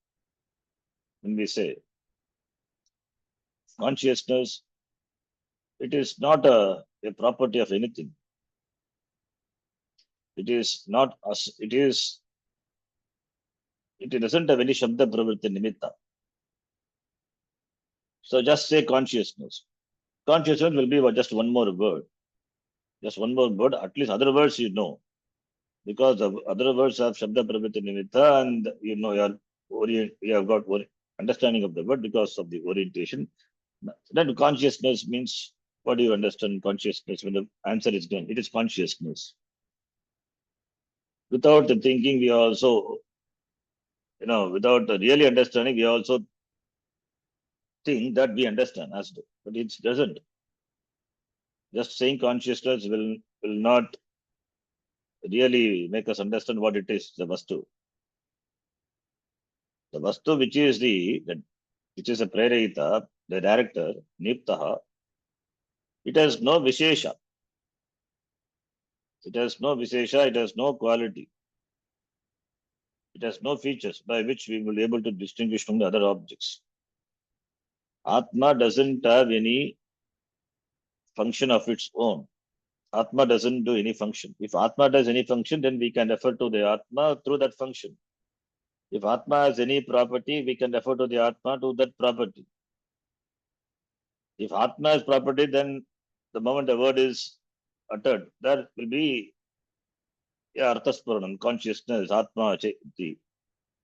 when we say consciousness, it is not a property of anything. It is not us. It doesn't have any Shabda Pravritti Nimitta. So just say consciousness. Consciousness will be just one more word. Just one more word. At least other words you know. Because the other words have Shabda Pravritti Nimitta, and you know you have got understanding of the word because of the orientation. Then consciousness means, what do you understand consciousness when the answer is done? It is consciousness. Without the thinking, we also, without really understanding, we also think that we understand as to, but it doesn't. Just saying consciousness will not really make us understand what it is, the vastu. The vastu, which is a prerayita, the director, niptaha, it has no vishesha. It has no vishesha, it has no quality. It has no features by which we will be able to distinguish from the other objects. Atma doesn't have any function of its own. Atma doesn't do any function. If Atma does any function, then we can refer to the Atma through that function. If Atma has any property, we can refer to the Atma to that property. If Atma has property, then the moment the word is uttered, there will be Arthaspuranam, consciousness, Atma, Chaiti.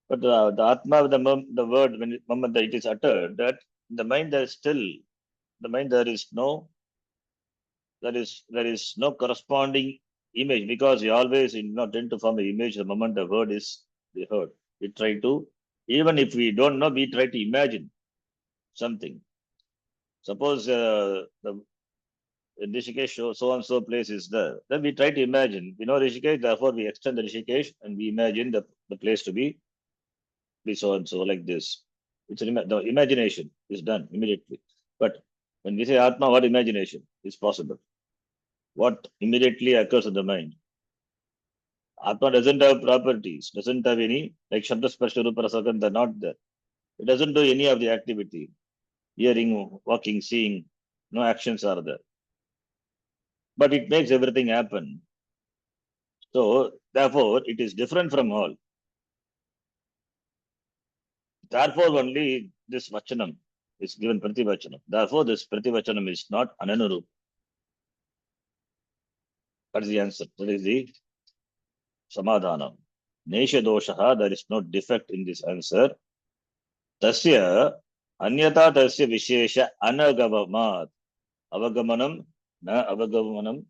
But the Atma, the word, when the moment that it is uttered, that in the mind there is still, the mind there is no corresponding image, because we always tend to form an image the moment the word is heard. We try to, even if we don't know, we try to imagine something. Suppose the Rishikesh so and so place is there, then we try to imagine. We know Rishikesh, therefore we extend the Rishikesh and we imagine the place to be so and so like this. The imagination is done immediately. But when we say Atma, what imagination is possible? What immediately occurs in the mind? Atma doesn't have properties, doesn't have any, like Shabda Sparsha Rupa Rasa, they're not there. It doesn't do any of the activity. Hearing, walking, seeing, no actions are there. But it makes everything happen. So, therefore, it is different from all. Therefore, only this Vachanam is given Prativachanam. Therefore, this Prativachanam is not Ananurup. That is the answer. That is the Samadhanam. Nesha doshaha, there is no defect in this answer. Tasya Anyata tasya Vishesha Anagavamat. Avagamanam na avagamanam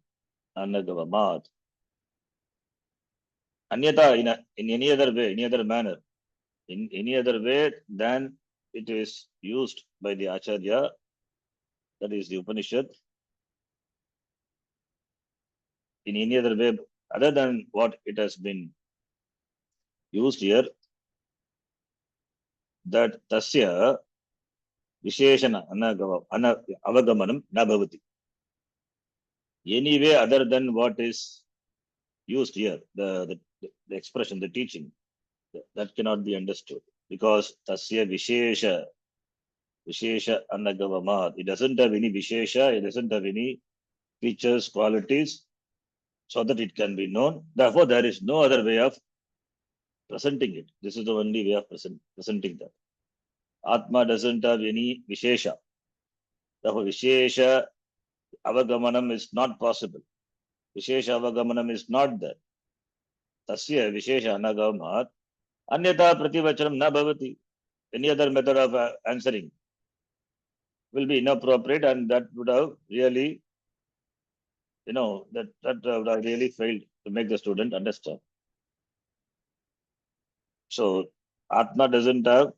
anagavamat. Anyata in any other way, any other manner, in any other way than it is used by the Acharya, that is the Upanishad, in any other way other than what it has been used here, that tasya Visheshana avagamanam na bhavati. Any way other than what is used here, the expression, the teaching, that cannot be understood, because tasya Vishesha Anagavamat. It doesn't have any Vishesha, it doesn't have any features, qualities, so that it can be known. Therefore, there is no other way of presenting it. This is the only way of presenting that. Atma doesn't have any Vishesha. Therefore, Vishesha Avagamanam is not possible. Vishesha Avagamanam is not there. Tasya Vishesha Anagavamat. Anyata Prativachanam na bhavati. Any other method of answering will be inappropriate, and that would have really, that would have really failed to make the student understand. So Atma doesn't have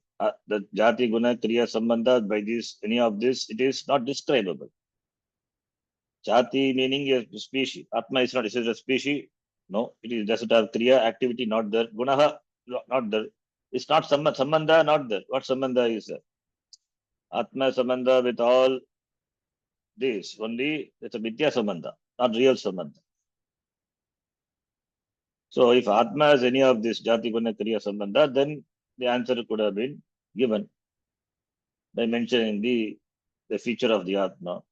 the Jati Guna Kriya Sambandha. By this, any of this, it is not describable. Jati meaning a species. Atma is not, it is a species. No, it doesn't have Kriya, activity not there. Gunaha not there. It's not Sambandha not there. What Sambandha is there? Atma Sambandha with all this, only it's a Vidya Sambandha, not real Sambandha. So if Atma has any of this Jati Guna Kriya Sambandha, then the answer could have been given by mentioning the feature of the Atma.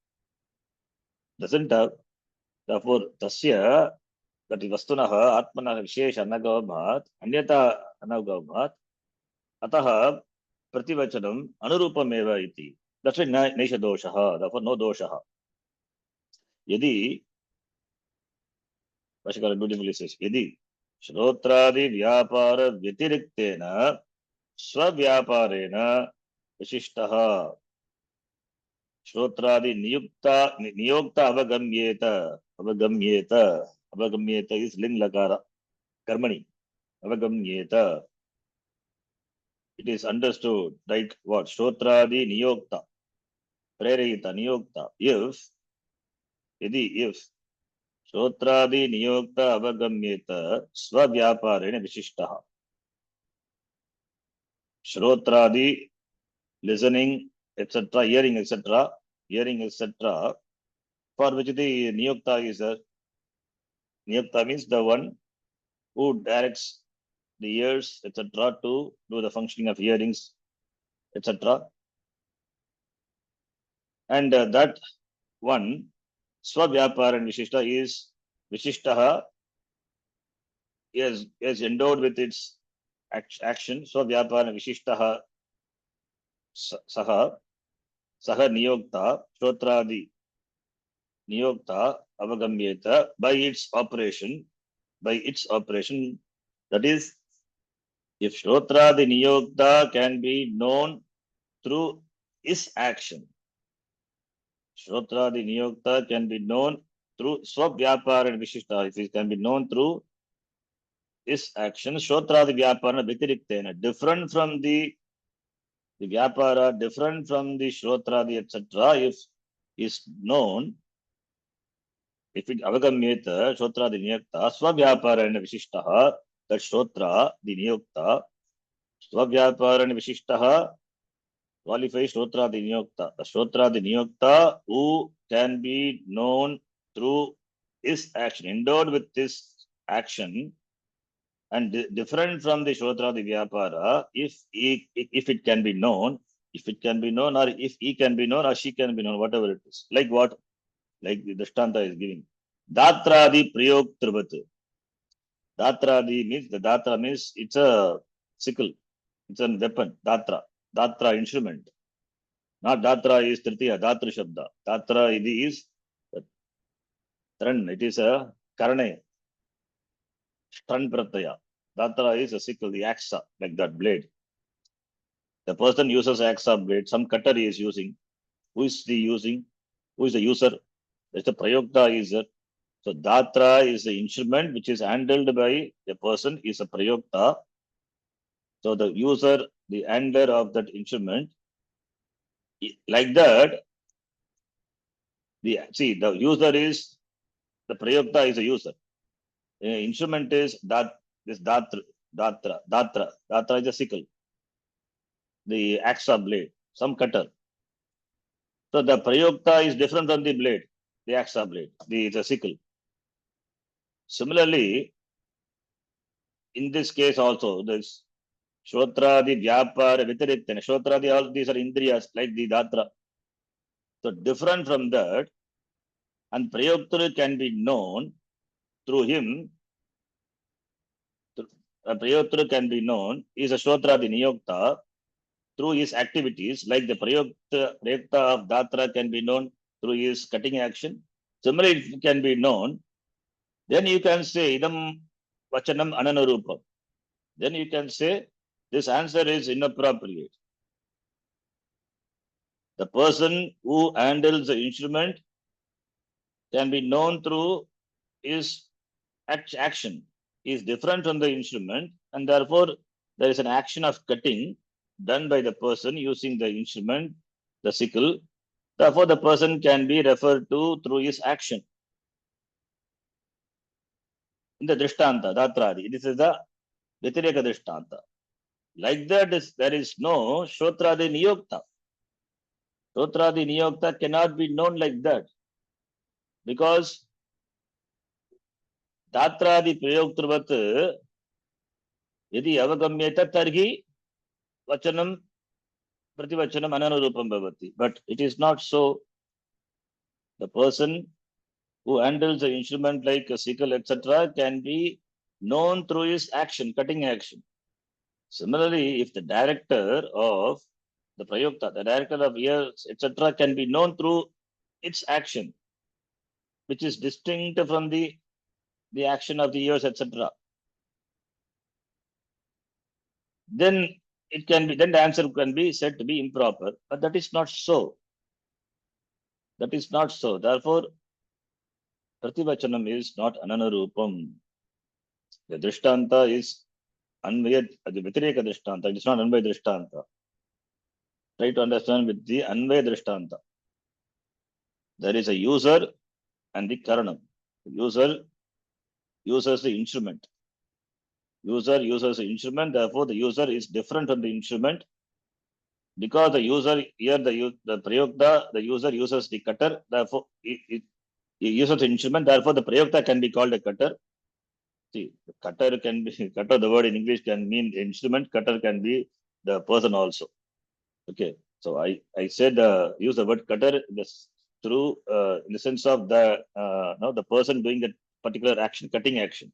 Doesn't have. Therefore, Tasya that वस्तुनः आत्मनः विशेष अनगमनात् अन्यथा अनगमनात् अतः प्रतिवचनम् अनुरूपमेव इति. That's why नैष दोषः, therefore no दोषः. यदि भाष्यकार beautifully says, यदि श्रोत्रादि व्यापार व्यतिरिक्तेन स्वव्यापारेण विशिष्टः श्रोत्रादि नियोक्त अवगम्येत अवगम्येत अवगम्येत इज लिंग लकार कर्मणि अवगम्येत. It is understood like what? Shrotradi niyokta, prerayita niyokta. If Shrotradi niyokta avagamyeta swavyaparen vishishtaha. Shrotradi, listening, etc., hearing, etc., for which the niyokta is a niyokta means the one who directs the ears, etc., to do the functioning of hearings, etc. And that one, Swavyapara and Vishishta is Vishishtaha is endowed with its action. Swavyapara and Vishishtaha Saha Niyokta Shrotradi Niyokta Avagamyeta by its operation. That is, if Shrotradi Niyokta can be known through his action, Shrotradi Niyokta can be known through Swavyapara and Vishishta. If it can be known through his action, Shrotradi Vyapara Vyatiriktena, different from the Vyapara, different from the Shrotradi, etc. If is known, if it Avagamyeta, Shrotradi Niyokta, Swavyapara and Vishishtaha, that Shrotra, the Niyokta, Swavyapara and Vishishtaha qualifies Shrotra the Niyokta. The Shrotra the Niyokta who can be known through his action, endowed with this action, and different from the Shrotra the Vyapara, if it can be known, or if he can be known, or she can be known, whatever it is. Like what? Like the Drishtanta is giving. Datradi Prayoktrivat. Datradi means, the Datra means it's a sickle, it's a weapon, Datra instrument. Not Datra is Tritiya, Datra Shabda. Datra is Tran, it is a Karane, Tran Pratyaya. Datra is a sickle, the axa, like that blade. The person uses axa blade, some cutter he is using. Who is the user? That's the Prayokta user. So Datra is the instrument which is handled by the person, is a Prayokta. So the user, the handler of that instrument, like that, the user is, the Prayokta is a user. Instrument is Datra is a sickle, the axa blade, some cutter. So the Prayokta is different from the blade, the axa blade, the sickle. Similarly, in this case also, this Shrotradi, Vyapara, Vitariktana, Shrotradi, all these are Indriyas like the Datra. So different from that, and Prayokta can be known through him. Prayokta can be known is a Shrotradi Niyokta through his activities, like the Prayokta of Datra can be known through his cutting action. Similarly, it can be known. Then you can say Idam Vachanam Ananurupam. Then you can say this answer is inappropriate. The person who handles the instrument can be known through his action, is different from the instrument, and therefore there is an action of cutting done by the person using the instrument, the sickle. Therefore, the person can be referred to through his action. In the Drishtanta, Datradi, this is the Vyatireka Drishtanta. Like that, there is no Shrotradi Niyokta. Shrotradi Niyokta cannot be known like that, because Datradi Prayoktravat Yadi Avagamyeta Tarhi Vachanam Prativachanam Ananurupam Bhavati. But it is not so. The person who handles the instrument like a sickle, etc., can be known through his action, cutting action. Similarly, if the director of the prayukta, the director of ears, etc., can be known through its action, which is distinct from the action of the ears, etc., then it can be, then the answer can be said to be improper. But that is not so. That is not so. Therefore, prativachanam is not ananarupam. The drishtanta is anvaya, the Vyatireka drishtanta. It is not anvaya drishtanta. Try to understand with the anvaya drishtanta. There is a user and the karanam. The user uses the instrument. User uses the instrument. Therefore, the user is different from the instrument because the user here the prayogta, the user uses the cutter. Therefore, he uses the instrument. Therefore, the prayogta can be called a cutter. See, cutter can be cutter. The word in English can mean instrument. Cutter can be the person also. Okay, so I said use the word cutter this through in the sense of the no, the person doing that particular action, cutting action,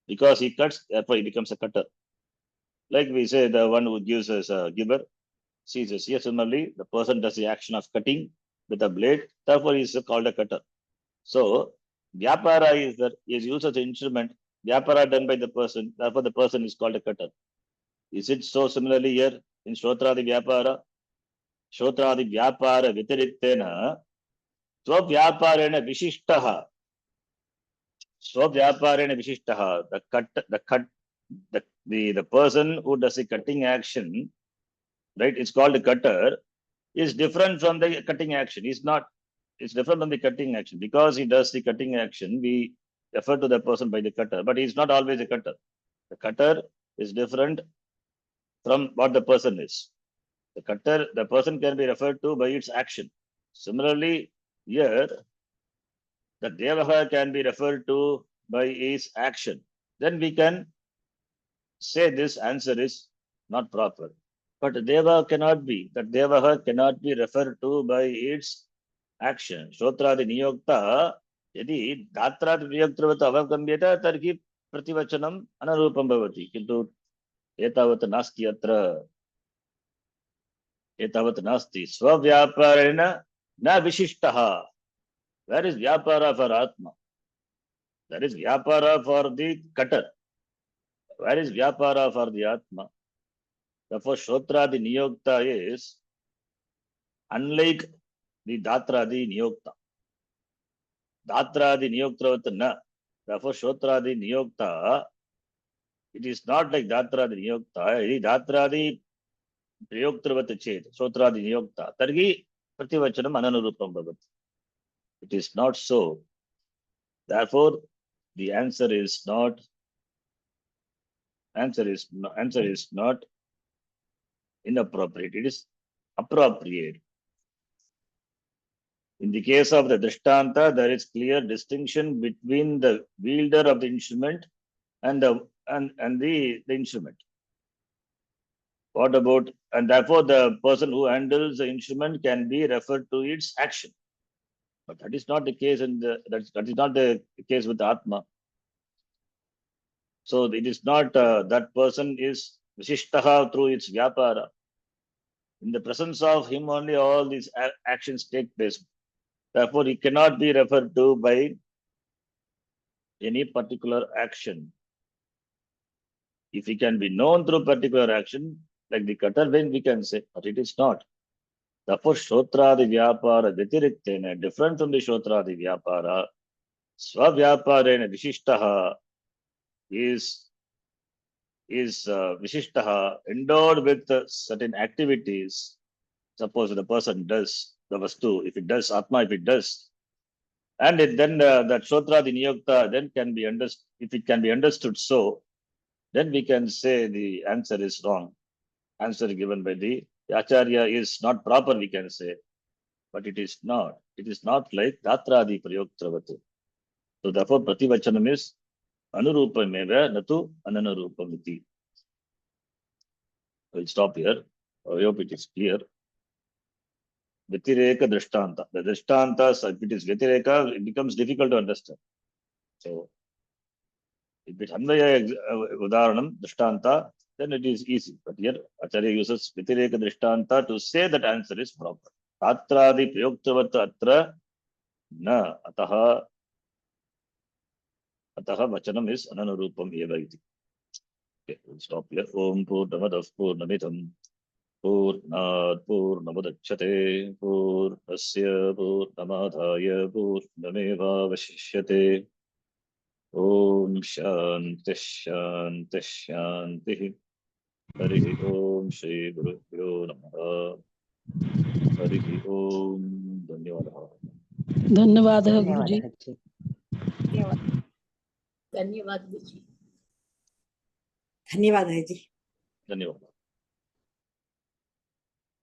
because he cuts, therefore he becomes a cutter. Like we say, the one who gives as a giver, seizes. Here similarly, the person does the action of cutting with a blade, therefore he is called a cutter. So vyapara is that is used as an instrument. Vyapara done by the person, therefore the person is called a cutter. Is it so similarly here in Shrotradi Vyapara? Shrotradi Vyapara Vitiriktena Swavyaparena Vishishtaha. Swavyaparena Vishishtaha. The person who does the cutting action, right? It's called a cutter, is different from the cutting action. It's different from the cutting action. Because he does the cutting action, we refer to the person by the cutter, but he's not always a cutter. The cutter is different from what the person is. The person can be referred to by its action. Similarly, here, the Devaha can be referred to by its action. Then we can say this answer is not proper. But Deva cannot be. That Devaha cannot be referred to by its action. Shrotradi niyokta, यदि धात्रात् वियोक्तृवत् अवगम्यते तर्हि प्रतिवचनम् अनरूपं भवति किन्तु एतावत् नास्ति अत्र एतावत् नास्ति स्वव्यापारेण न विशिष्टः where is vyapara for atma there is vyapara for the cutter where is vyapara for the atma therefore shrotradi niyokta is unlike the datradi niyokta datradi niyoktravat na therefore shrotradi niyokta it is not like datradi niyokta यदि datradi प्रयोक्तृवत् चेत् श्रोत्रादि नियोक्ता तर्हि प्रतिवचनम् अननुरूपं भवति. It is not so. Therefore, the answer is not inappropriate. It is appropriate. In the case of the Drishtanta, there is clear distinction between the wielder of the instrument and the instrument. What about, and therefore the person who handles the instrument can be referred to its action. But that is not the case that is not the case with Atma. So it is not that person is Vishishtaha through its Vyapara. In the presence of him only all these actions take place. Therefore, he cannot be referred to by any particular action. If he can be known through particular action, like the cutter, then we can say, but it is not. Therefore, Shotradi Vyapara Vyatiriktena, different from the Shotradi Vyapara, Swavyaparena Vishishtaha is Vishishtaha endowed with certain activities. Suppose the person does the Vastu, if it does Atma, if it does, and then that Shotradi Niyokta then can be understood. If it can be understood so, then we can say the answer is wrong. Answer given by the Acharya is not proper, we can say, but it is not. It is not like Datradi Prayoktravatu. So therefore, Prativachanam is Anurupameva Natu Ananurupamiti. We'll stop here. I hope it is clear. Vyatireka Drishtanta. The Drishtantas, if it is Vyatireka, it becomes difficult to understand. So, if it's Anvaya Udaranam, Drishtanta, then it is easy. But here, Acharya uses Vyatireka Drishtanta to say that answer is proper. Tatradi Prayoktavat Atra Na Ataha Vachanam is Ananurupam Eva iti. Okay, we'll stop here. Om Purnamadav Purnamidam Purnat Purnamudachyate Purnasya Purnamadhaya Purnameva Vashishyate. Om Shanti Shanti Shanti. Harihi Om Shri Gurubhyo Namaha. Harihi Om. Dhanyavadah. धन्यवाद गुरुजी। धन्यवादः जी। धन्यवाद गुरुजी। धन्यवाद है जी। धन्यवाद।